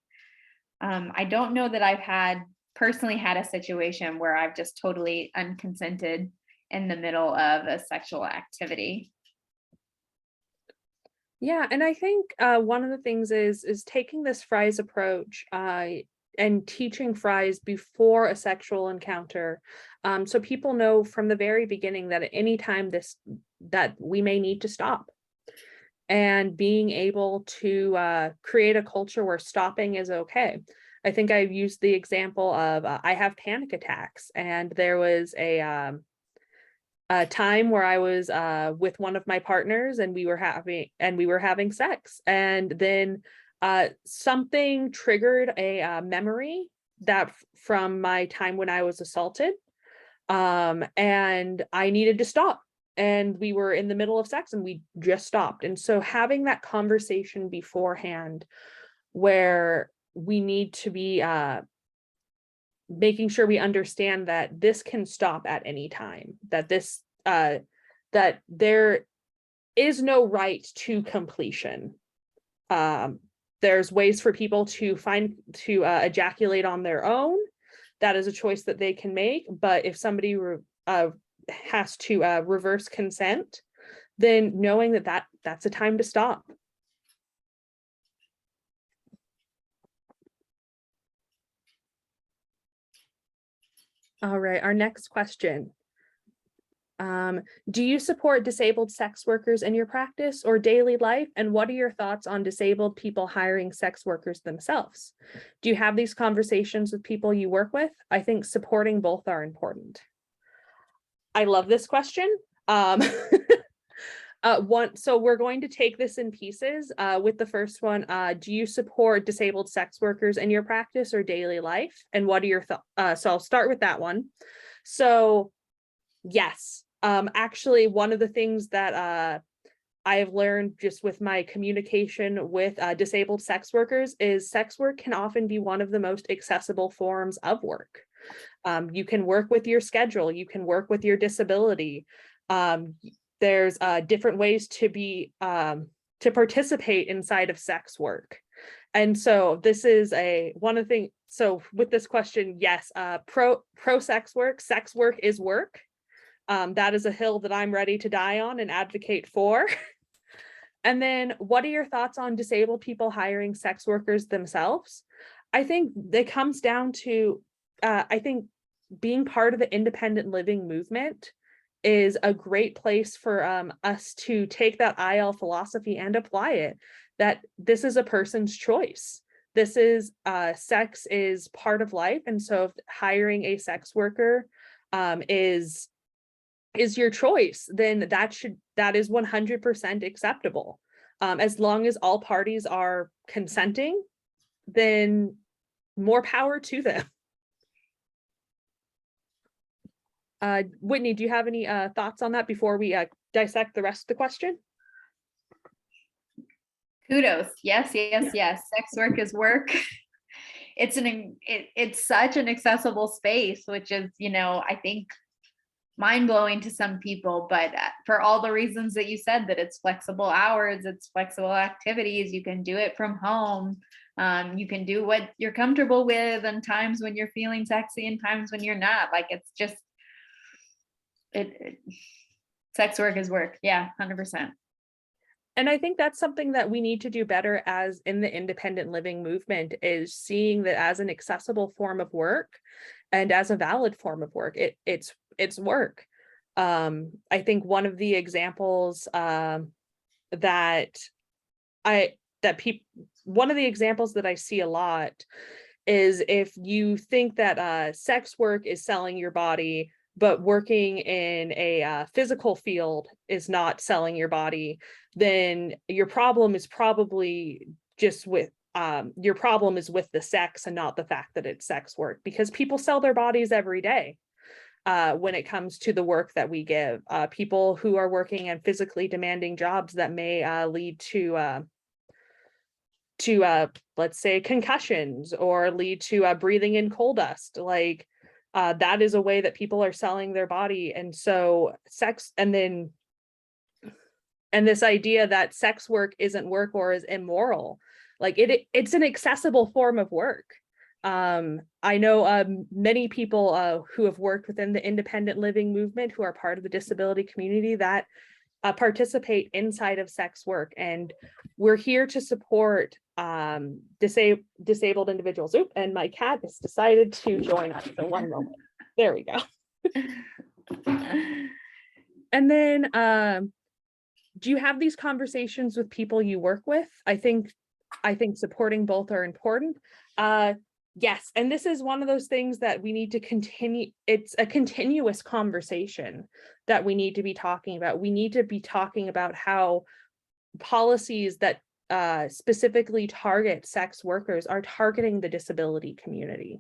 I don't know that I've personally had a situation where I've just totally unconsented in the middle of a sexual activity. Yeah, and I think one of the things is taking this FRIES approach and teaching FRIES before a sexual encounter, so people know from the very beginning that at any time that we may need to stop, and being able to create a culture where stopping is okay. I think I've used the example of I have panic attacks, and there was a time where I was with one of my partners, and we were having sex, and then something triggered a memory that from my time when I was assaulted, and I needed to stop. And we were in the middle of sex and we just stopped. And so having that conversation beforehand where we need to be making sure we understand that this can stop at any time, that that there is no right to completion. There's ways for people to ejaculate on their own. That is a choice that they can make. But if somebody has to reverse consent, then knowing that's a time to stop. All right, our next question. Do you support disabled sex workers in your practice or daily life? And what are your thoughts on disabled people hiring sex workers themselves? Do you have these conversations with people you work with? I think supporting both are important. I love this question. So we're going to take this in pieces. With the first one, do you support disabled sex workers in your practice or daily life? And what are your thoughts? So I'll start with that one. So yes, actually, one of the things that I have learned just with my communication with disabled sex workers is sex work can often be one of the most accessible forms of work. You can work with your schedule, you can work with your disability. There's different ways to participate inside of sex work. And so this is one of the things. So with this question, yes, pro sex work is work. That is a hill that I'm ready to die on and advocate for. And then what are your thoughts on disabled people hiring sex workers themselves? I think it comes down to, I think being part of the independent living movement is a great place for us to take that IL philosophy and apply it, that this is a person's choice. This is sex is part of life. And so if hiring a sex worker is your choice, then that is 100% acceptable. As long as all parties are consenting, then more power to them. Whitney, do you have any thoughts on that before we dissect the rest of the question? Kudos. Yes. Sex work is work. It's such an accessible space, which is, I think mind-blowing to some people, but for all the reasons that you said, that it's flexible hours, it's flexible activities, you can do it from home. You can do what you're comfortable with, and times when you're feeling sexy and times when you're not. Like, it's just sex work is work. Yeah, 100%. And I think that's something that we need to do better as in the independent living movement, is seeing that as an accessible form of work and as a valid form of work. It's work. I think one of the examples that one of the examples that I see a lot is if you think that sex work is selling your body, but working in a physical field is not selling your body, then your problem is probably just with your problem is with the sex and not the fact that it's sex work, because people sell their bodies every day. When it comes to the work that we give, people who are working in physically demanding jobs that may lead to let's say concussions, or lead to breathing in coal dust, like that is a way that people are selling their body. And so sex, and this idea that sex work isn't work or is immoral, like it's an accessible form of work. I know many people who have worked within the independent living movement, who are part of the disability community, that participate inside of sex work, and we're here to support disabled individuals. Oop, and my cat has decided to join us. So one moment. There we go. And then do you have these conversations with people you work with? I think supporting both are important. Yes, and this is one of those things that we need to continue. It's a continuous conversation that we need to be talking about. We need to be talking about how policies that specifically target sex workers are targeting the disability community.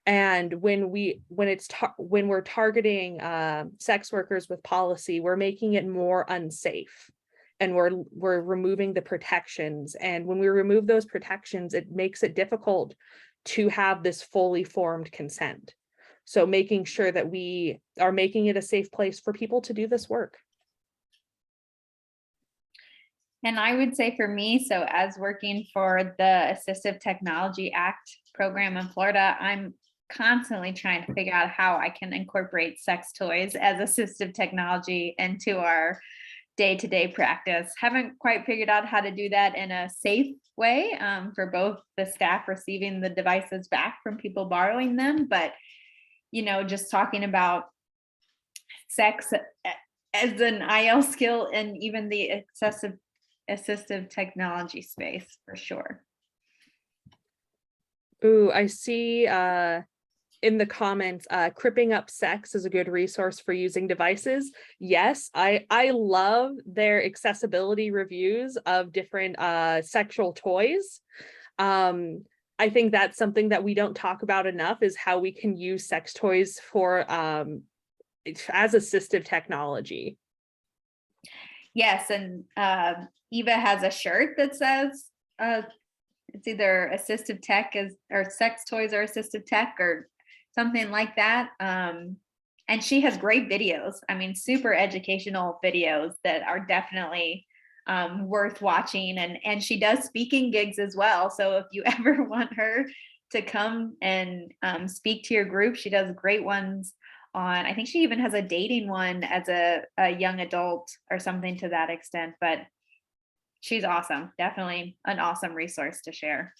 And when we're targeting sex workers with policy, we're making it more unsafe, and we're removing the protections. And when we remove those protections, it makes it difficult to have this fully formed consent. So making sure that we are making it a safe place for people to do this work. And I would say for me, so as working for the Assistive Technology Act program in Florida, I'm constantly trying to figure out how I can incorporate sex toys as assistive technology into our day-to-day practice. Haven't quite figured out how to do that in a safe way for both the staff receiving the devices back from people borrowing them, but just talking about sex as an IL skill and even the assistive technology space for sure. Ooh, I see in the comments, Cripping Up Sex is a good resource for using devices. Yes, I love their accessibility reviews of different sexual toys. I think that's something that we don't talk about enough, is how we can use sex toys for as assistive technology. Yes, and Eva has a shirt that says it's either assistive tech or sex toys or assistive tech or something like that. And she has great videos. I mean, super educational videos that are definitely worth watching. And she does speaking gigs as well. So if you ever want her to come and speak to your group, she does great ones on, I think she even has a dating one as a young adult or something to that extent, but she's awesome. Definitely an awesome resource to share.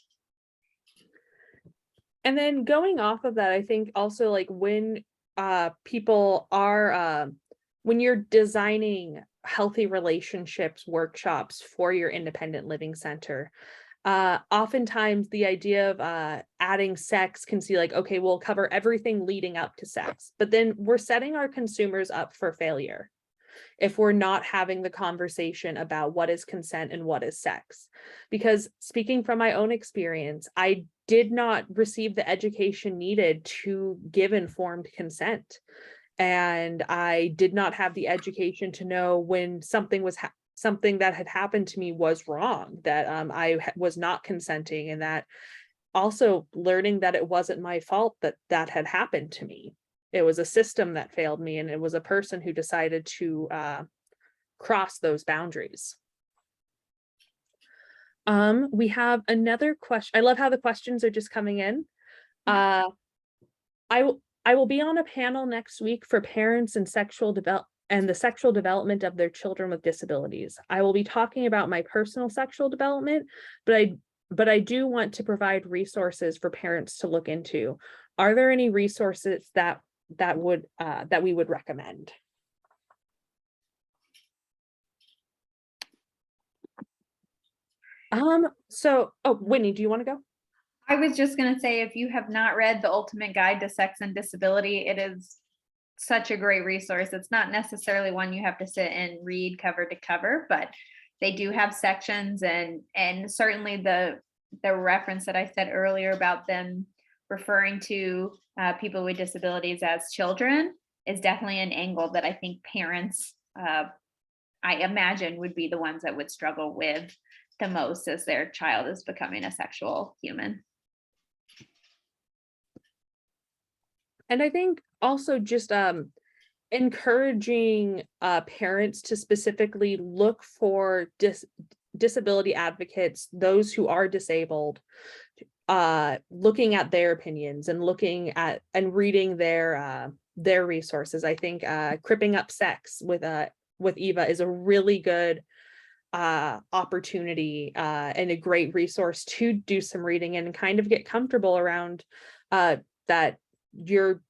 And then going off of that, I think also, like, when people are when you're designing healthy relationships workshops for your independent living center, oftentimes the idea of adding sex can see like, okay, we'll cover everything leading up to sex, but then we're setting our consumers up for failure if we're not having the conversation about what is consent and what is sex. Because speaking from my own experience, I did not receive the education needed to give informed consent. And I did not have the education to know when something was something that had happened to me was wrong, that I was not consenting, and that also learning that it wasn't my fault that that had happened to me. It was a system that failed me, and it was a person who decided to cross those boundaries. We have another question. I love how the questions are just coming in. I will be on a panel next week for parents and the sexual development of their children with disabilities. I will be talking about my personal sexual development, but I do want to provide resources for parents to look into. Are there any resources that we would recommend? Whitney, do you want to go? I was just going to say, if you have not read The Ultimate Guide to Sex and Disability, it is such a great resource. It's not necessarily one you have to sit and read cover to cover, but they do have sections, and certainly the reference that I said earlier about them referring to people with disabilities as children is definitely an angle that I think parents, I imagine, would be the ones that would struggle with the most as their child is becoming a sexual human. And I think also just encouraging parents to specifically look for disability advocates, those who are disabled, looking at their opinions and looking at and reading their resources. I think Cripping Up Sex with Eva is a really good opportunity and a great resource to do some reading and kind of get comfortable around that your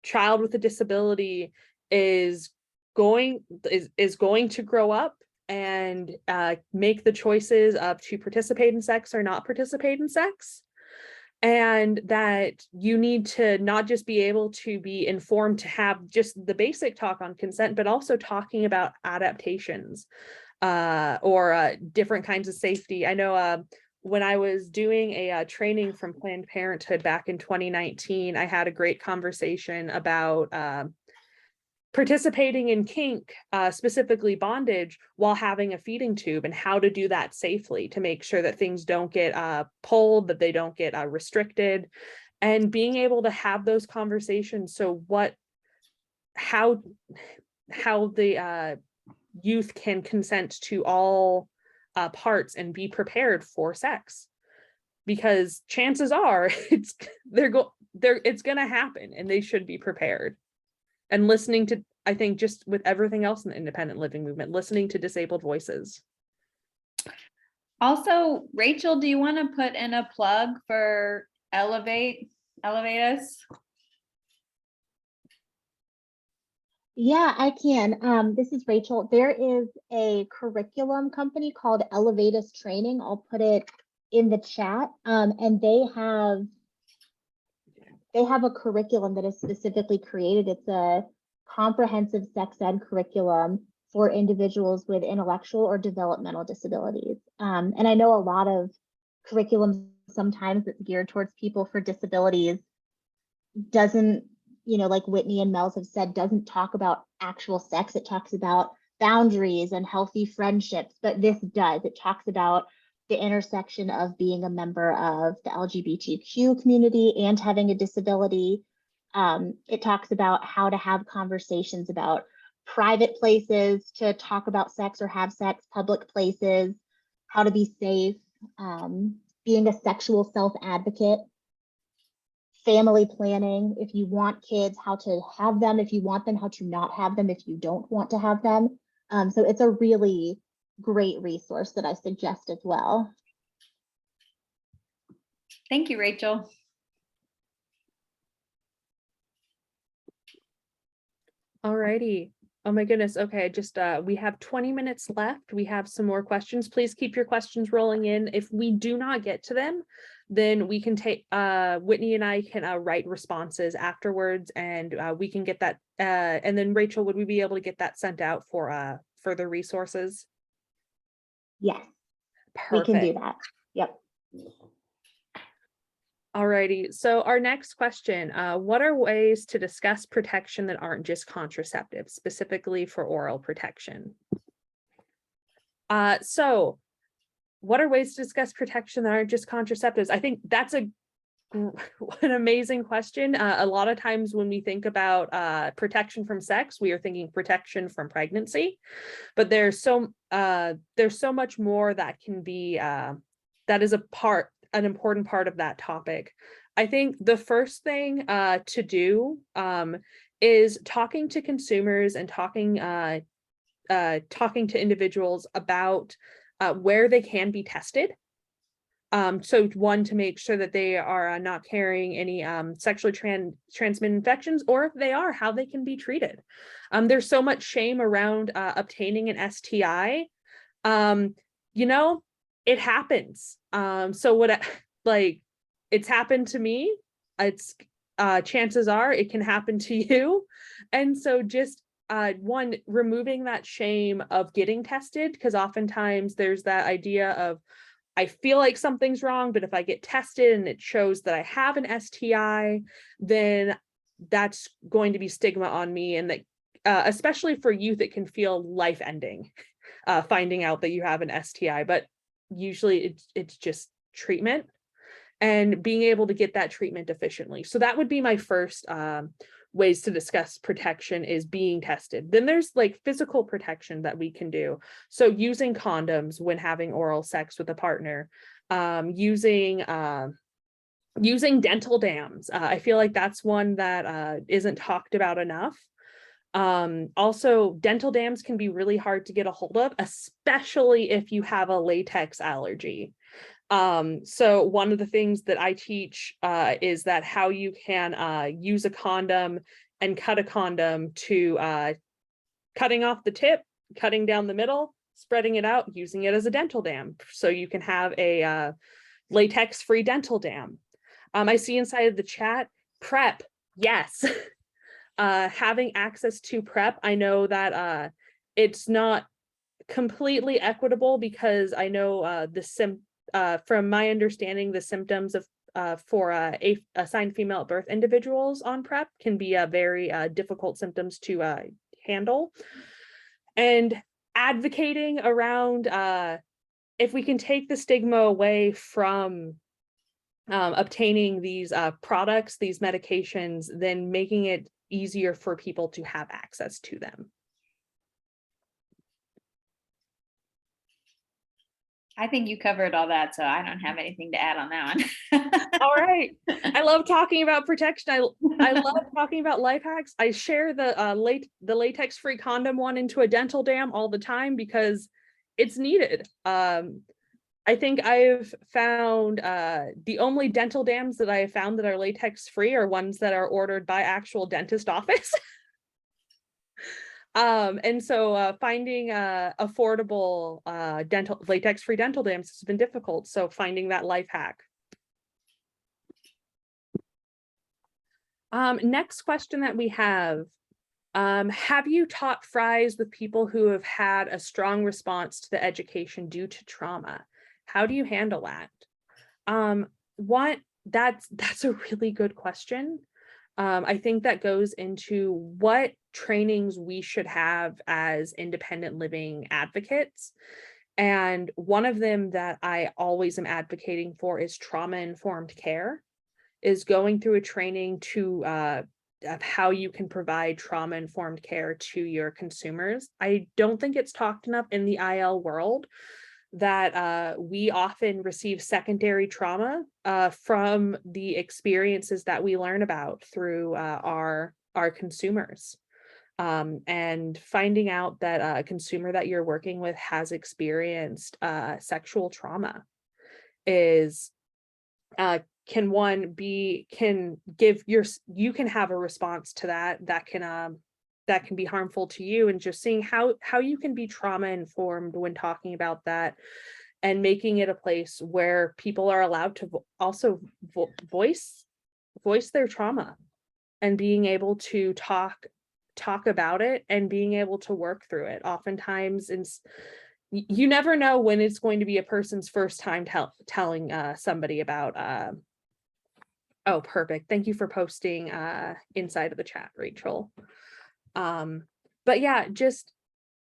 child with a disability is going to grow up and make the choices of to participate in sex or not participate in sex, and that you need to not just be able to be informed to have just the basic talk on consent, but also talking about adaptations or different kinds of safety. I know when I was doing a training from Planned Parenthood back in 2019, I had a great conversation about participating in kink, specifically bondage, while having a feeding tube, and how to do that safely to make sure that things don't get pulled, that they don't get restricted, and being able to have those conversations. So how the youth can consent to all parts and be prepared for sex, because chances are it's going to happen, and they should be prepared. And listening to, I think, just with everything else in the independent living movement, listening to disabled voices. Also, Rachel, do you want to put in a plug for Elevate Us? Yeah, I can. This is Rachel. There is a curriculum company called Elevate Us Training. I'll put it in the chat. And they have a curriculum that is specifically created. It's a comprehensive sex ed curriculum for individuals with intellectual or developmental disabilities. And I know a lot of curriculums sometimes that's geared towards people for disabilities doesn't, like Whitney and Mel's have said, doesn't talk about actual sex. It talks about boundaries and healthy friendships, but this does. It talks about the intersection of being a member of the LGBTQ community and having a disability. It talks about how to have conversations about private places to talk about sex or have sex, public places, how to be safe, being a sexual self-advocate, family planning, if you want kids, how to have them, if you want them, how to not have them, if you don't want to have them. So it's a really great resource that I suggest as well. Thank you, Rachel. Alrighty. Oh my goodness. Okay, just we have 20 minutes left. We have some more questions. Please keep your questions rolling in. If we do not get to them, then we can take Whitney and I can write responses afterwards, and we can get that. And then Rachel, would we be able to get that sent out for further resources? Yes, Perfect. we can do that. Yep. Alrighty, so our next question, what are ways to discuss protection that aren't just contraceptives, specifically for oral protection? So what are ways to discuss protection that aren't just contraceptives? I think that's a What an amazing question. A lot of times when we think about protection from sex, we are thinking protection from pregnancy, but there's so much more that can be that is an important part of that topic. I think the first thing to do is talking to consumers and talking to individuals about where they can be tested. So one, to make sure that they are not carrying any sexually transmitted infections, or if they are, how they can be treated. There's so much shame around obtaining an STI. It happens. So what, like, it's happened to me. It's chances are it can happen to you. And so just one, removing that shame of getting tested, because oftentimes there's that idea of, I feel like something's wrong, but if I get tested and it shows that I have an STI, then that's going to be stigma on me. And that, especially for youth, it can feel life-ending, finding out that you have an STI, but usually it's just treatment and being able to get that treatment efficiently. So that would be my first ways to discuss protection, is being tested. Then there's like physical protection that we can do. So using condoms when having oral sex with a partner, using dental dams. I feel like that's one that isn't talked about enough. Also, dental dams can be really hard to get a hold of, especially if you have a latex allergy. So one of the things that I teach is that how you can use a condom and cut a condom to cutting off the tip, cutting down the middle, spreading it out, using it as a dental dam. So you can have a latex-free dental dam. I see inside of the chat, PrEP, yes. Having access to PrEP, I know that it's not completely equitable, because I know from my understanding, the symptoms of for assigned female at birth individuals on PrEP can be very difficult symptoms to handle. And advocating around if we can take the stigma away from obtaining these products, these medications, then making it easier for people to have access to them. I think you covered all that, so I don't have anything to add on that one. All right. I love talking about protection. I love talking about life hacks. I share the latex-free condom one into a dental dam all the time because it's needed. I think I've found the only dental dams that I have found that are latex-free are ones that are ordered by actual dentist office. And so finding affordable latex-free dental dams has been difficult. So finding that life hack. Next question that we have you taught FRIES with people who have had a strong response to the education due to trauma? How do you handle that? That's a really good question. I think that goes into what trainings we should have as independent living advocates. And one of them that I always am advocating for is trauma-informed care, is going through a training to of how you can provide trauma-informed care to your consumers. I don't think it's talked enough in the IL world that we often receive secondary trauma from the experiences that we learn about through our consumers. And finding out that a consumer that you're working with has experienced sexual trauma is can have a response to that can be harmful to you, and just seeing how you can be trauma informed when talking about that, and making it a place where people are allowed to also voice their trauma, and being able to talk about it and being able to work through it. Oftentimes, you never know when it's going to be a person's first time telling somebody about oh, perfect. Thank you for posting inside of the chat, Rachel. But yeah, just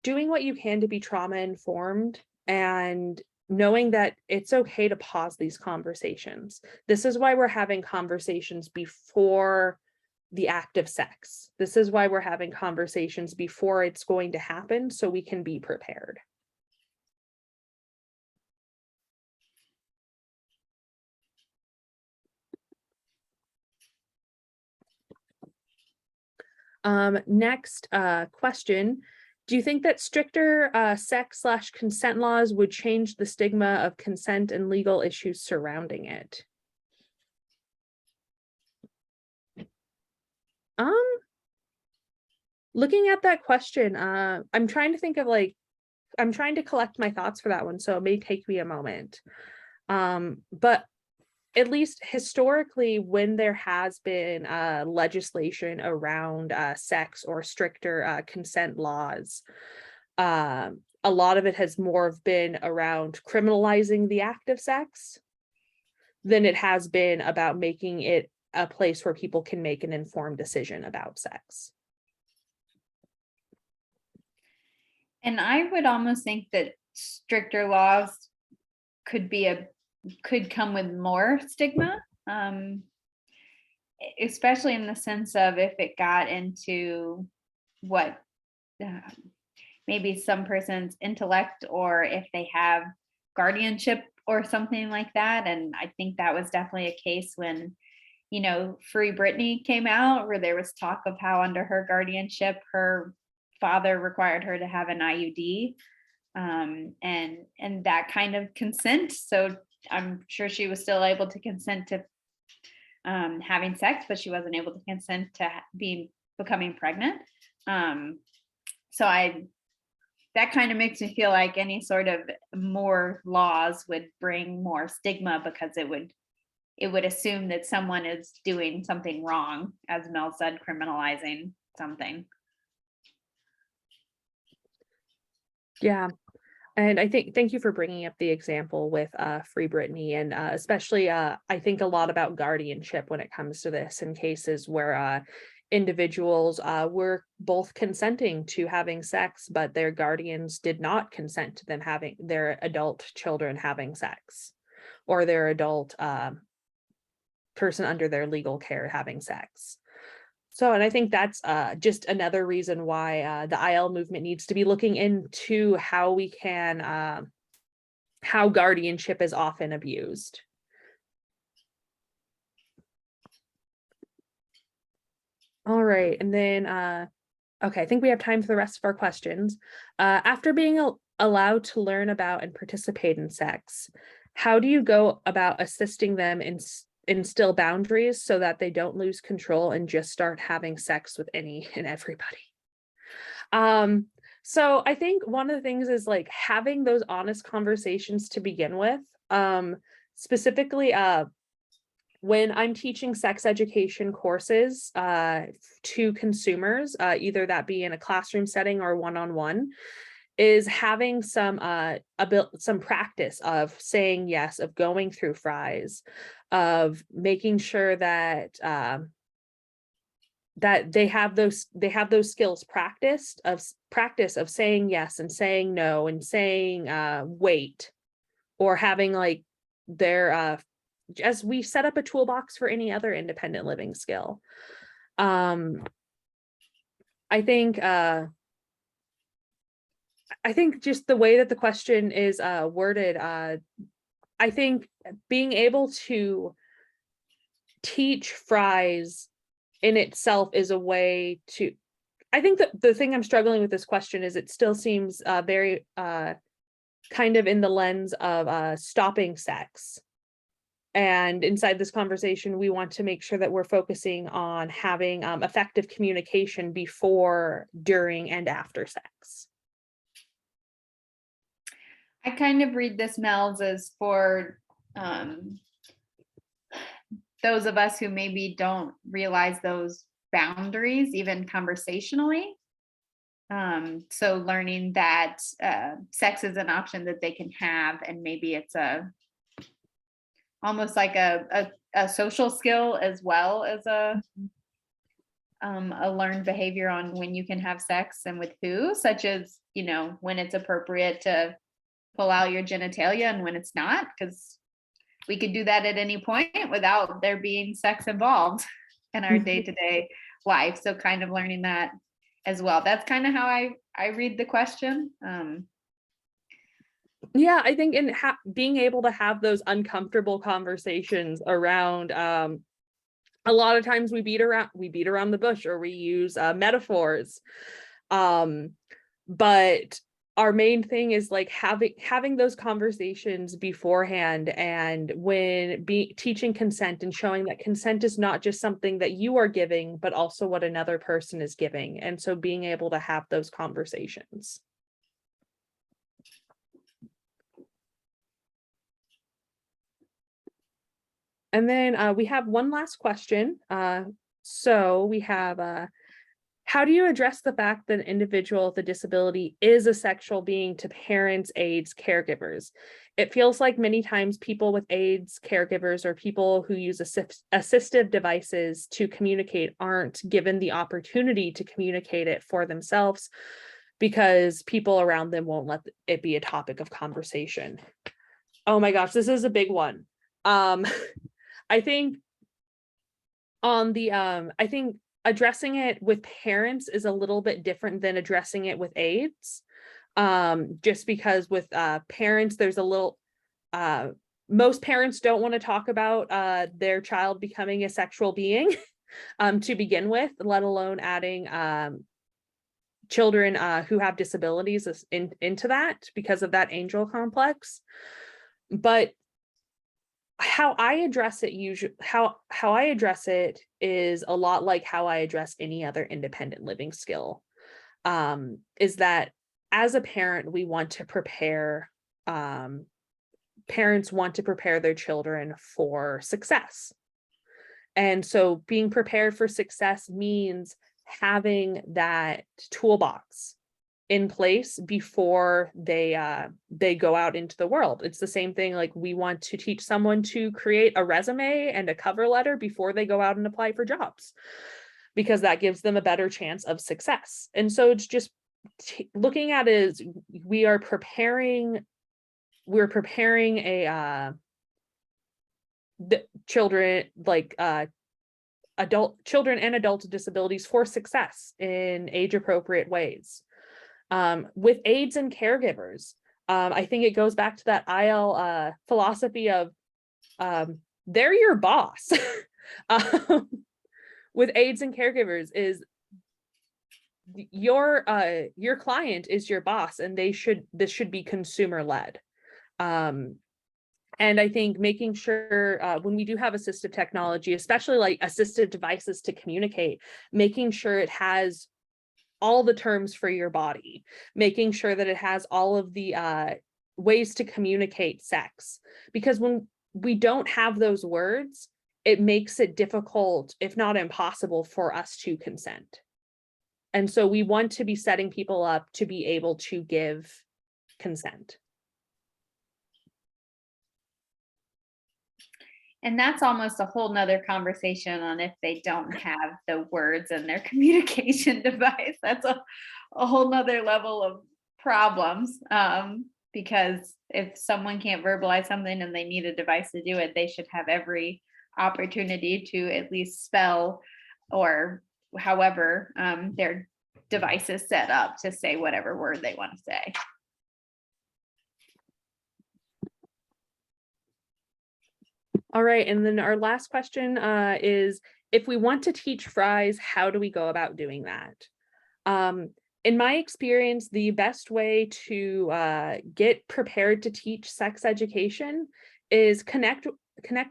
doing what you can to be trauma informed and knowing that it's okay to pause these conversations. This is why we're having conversations before the act of sex. This is why we're having conversations before it's going to happen, so we can be prepared. Next question. Do you think that stricter sex/consent laws would change the stigma of consent and legal issues surrounding it? Looking at that question, I'm trying to think of I'm trying to collect my thoughts for that one, so it may take me a moment. But at least historically, when there has been legislation around sex or stricter consent laws, a lot of it has more been around criminalizing the act of sex than it has been about making it a place where people can make an informed decision about sex. And I would almost think that stricter laws could come with more stigma, especially in the sense of if it got into what maybe some person's intellect, or if they have guardianship or something like that. And I think that was definitely a case when, Free Britney came out, where there was talk of how under her guardianship, her father required her to have an IUD, and that kind of consent. So I'm sure she was still able to consent to having sex, but she wasn't able to consent to becoming pregnant. So that kind of makes me feel like any sort of more laws would bring more stigma, because it would assume that someone is doing something wrong, as Mel said, criminalizing something. Yeah. And I thank you for bringing up the example with Free Britney, and especially I think a lot about guardianship when it comes to this, in cases where individuals were both consenting to having sex, but their guardians did not consent to them having their adult children having sex, or their adult person under their legal care having sex. So, and I think that's just another reason why the IL movement needs to be looking into how we can, how guardianship is often abused. All right, and then, okay, I think we have time for the rest of our questions. After being allowed to learn about and participate in sex, how do you go about assisting them instill boundaries so that they don't lose control and just start having sex with any and everybody? So I think one of the things is having those honest conversations to begin with. Specifically, when I'm teaching sex education courses to consumers, either that be in a classroom setting or one-on-one, is having some practice of saying yes, of going through fries, of making sure that that they have those skills practice of saying yes and saying no and saying wait, or having their as we set up a toolbox for any other independent living skill. I think just the way that the question is worded, I think being able to teach fries in itself is a way to, I think that the thing I'm struggling with this question is it still seems very kind of in the lens of stopping sex. And inside this conversation, we want to make sure that we're focusing on having effective communication before, during, and after sex. I kind of read this, Mel's, as for those of us who maybe don't realize those boundaries, even conversationally. So learning that sex is an option that they can have, and maybe it's almost like a social skill as well as a learned behavior on when you can have sex and with who, such as, when it's appropriate to pull out your genitalia and when it's not, because we could do that at any point without there being sex involved in our day-to-day life. So kind of learning that as well. That's kind of how I read the question. Yeah, I think in being able to have those uncomfortable conversations around, a lot of times we beat around the bush, or we use metaphors. But our main thing is like having those conversations beforehand, and when teaching consent and showing that consent is not just something that you are giving, but also what another person is giving. And so being able to have those conversations. And then we have one last question. So we have, how do you address the fact that an individual with a disability is a sexual being to parents, aides, caregivers? It feels like many times people with aides, caregivers, or people who use assistive devices to communicate aren't given the opportunity to communicate it for themselves because people around them won't let it be a topic of conversation. Oh my gosh, this is a big one. I think I think addressing it with parents is a little bit different than addressing it with aides. Just because with parents, there's a little, most parents don't want to talk about their child becoming a sexual being to begin with, let alone adding children who have disabilities into that because of that angel complex. But how I address it how I address it is a lot like how I address any other independent living skill. Is that as a parent, we want to prepare, parents want to prepare their children for success. And so being prepared for success means having that toolbox in place before they go out into the world. It's the same thing, like we want to teach someone to create a resume and a cover letter before they go out and apply for jobs, because that gives them a better chance of success. And so it's just looking at it as we're preparing the children, like adult children and adults with disabilities, for success in age appropriate ways. With aides and caregivers, I think it goes back to that IL philosophy of they're your boss. With aides and caregivers is your client is your boss, and this should be consumer led. And I think making sure when we do have assistive technology, especially like assistive devices to communicate, making sure it has all the terms for your body, making sure that it has all of the ways to communicate sex, because when we don't have those words, it makes it difficult, if not impossible, for us to consent. And so we want to be setting people up to be able to give consent. And that's almost a whole nother conversation on if they don't have the words in their communication device. That's a whole nother level of problems. Because if someone can't verbalize something and they need a device to do it, they should have every opportunity to at least spell, or however their device is set up to say whatever word they want to say. All right, and then our last question is, if we want to teach fries, how do we go about doing that? In my experience, the best way to get prepared to teach sex education is connect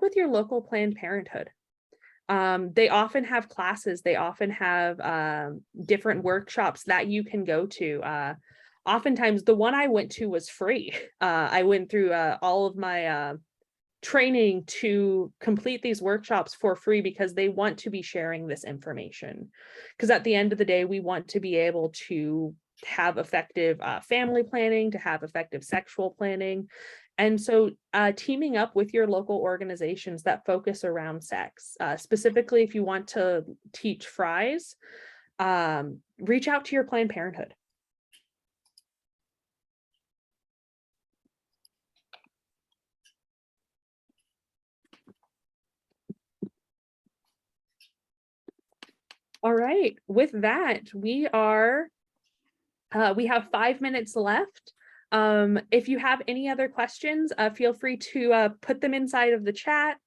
with your local Planned Parenthood. They often have classes, they often have different workshops that you can go to. Oftentimes, the one I went to was free. I went through all of my training to complete these workshops for free, because they want to be sharing this information. Because at the end of the day, we want to be able to have effective family planning, to have effective sexual planning. And so teaming up with your local organizations that focus around sex, specifically if you want to teach fries, reach out to your Planned Parenthood. All right, with that, we have 5 minutes left. If you have any other questions, feel free to put them inside of the chat.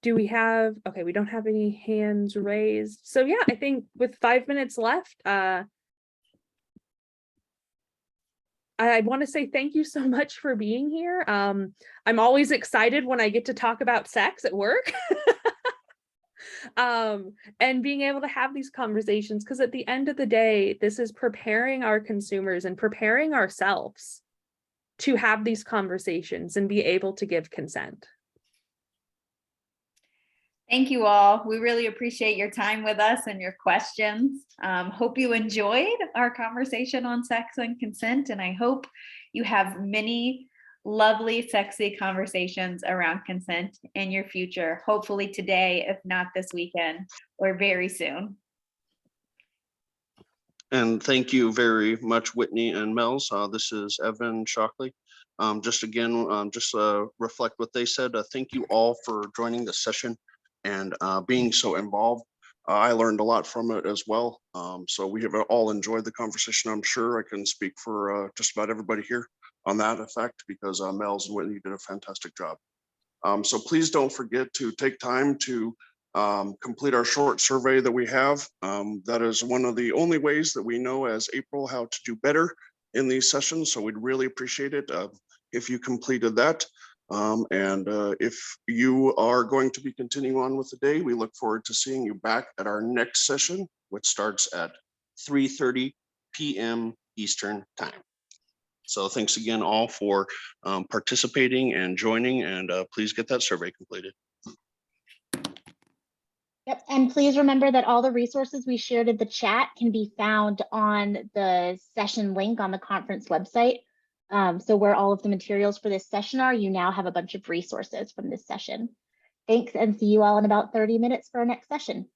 Do we have, okay, we don't have any hands raised. So yeah, I think with 5 minutes left, I want to say thank you so much for being here. I'm always excited when I get to talk about sex at work. And being able to have these conversations, because at the end of the day, this is preparing our consumers and preparing ourselves to have these conversations and be able to give consent. Thank you all. We really appreciate your time with us and your questions. Hope you enjoyed our conversation on sex and consent, and I hope you have many lovely, sexy conversations around consent in your future, hopefully today, if not this weekend, or very soon. And thank you very much, Whitney and Mel's. This is Evan Shockley. Just again, reflect what they said. Thank you all for joining the session and being so involved. I learned a lot from it as well. So we have all enjoyed the conversation. I'm sure I can speak for just about everybody here on that effect, because Mel's and Whitney did a fantastic job. So please don't forget to take time to complete our short survey that we have. That is one of the only ways that we know as April how to do better in these sessions. So we'd really appreciate it if you completed that. If you are going to be continuing on with the day, we look forward to seeing you back at our next session, which starts at 3:30 p.m. Eastern time. So thanks again all for participating and joining, and please get that survey completed. Yep, and please remember that all the resources we shared in the chat can be found on the session link on the conference website. So where all of the materials for this session are, you now have a bunch of resources from this session. Thanks, and see you all in about 30 minutes for our next session.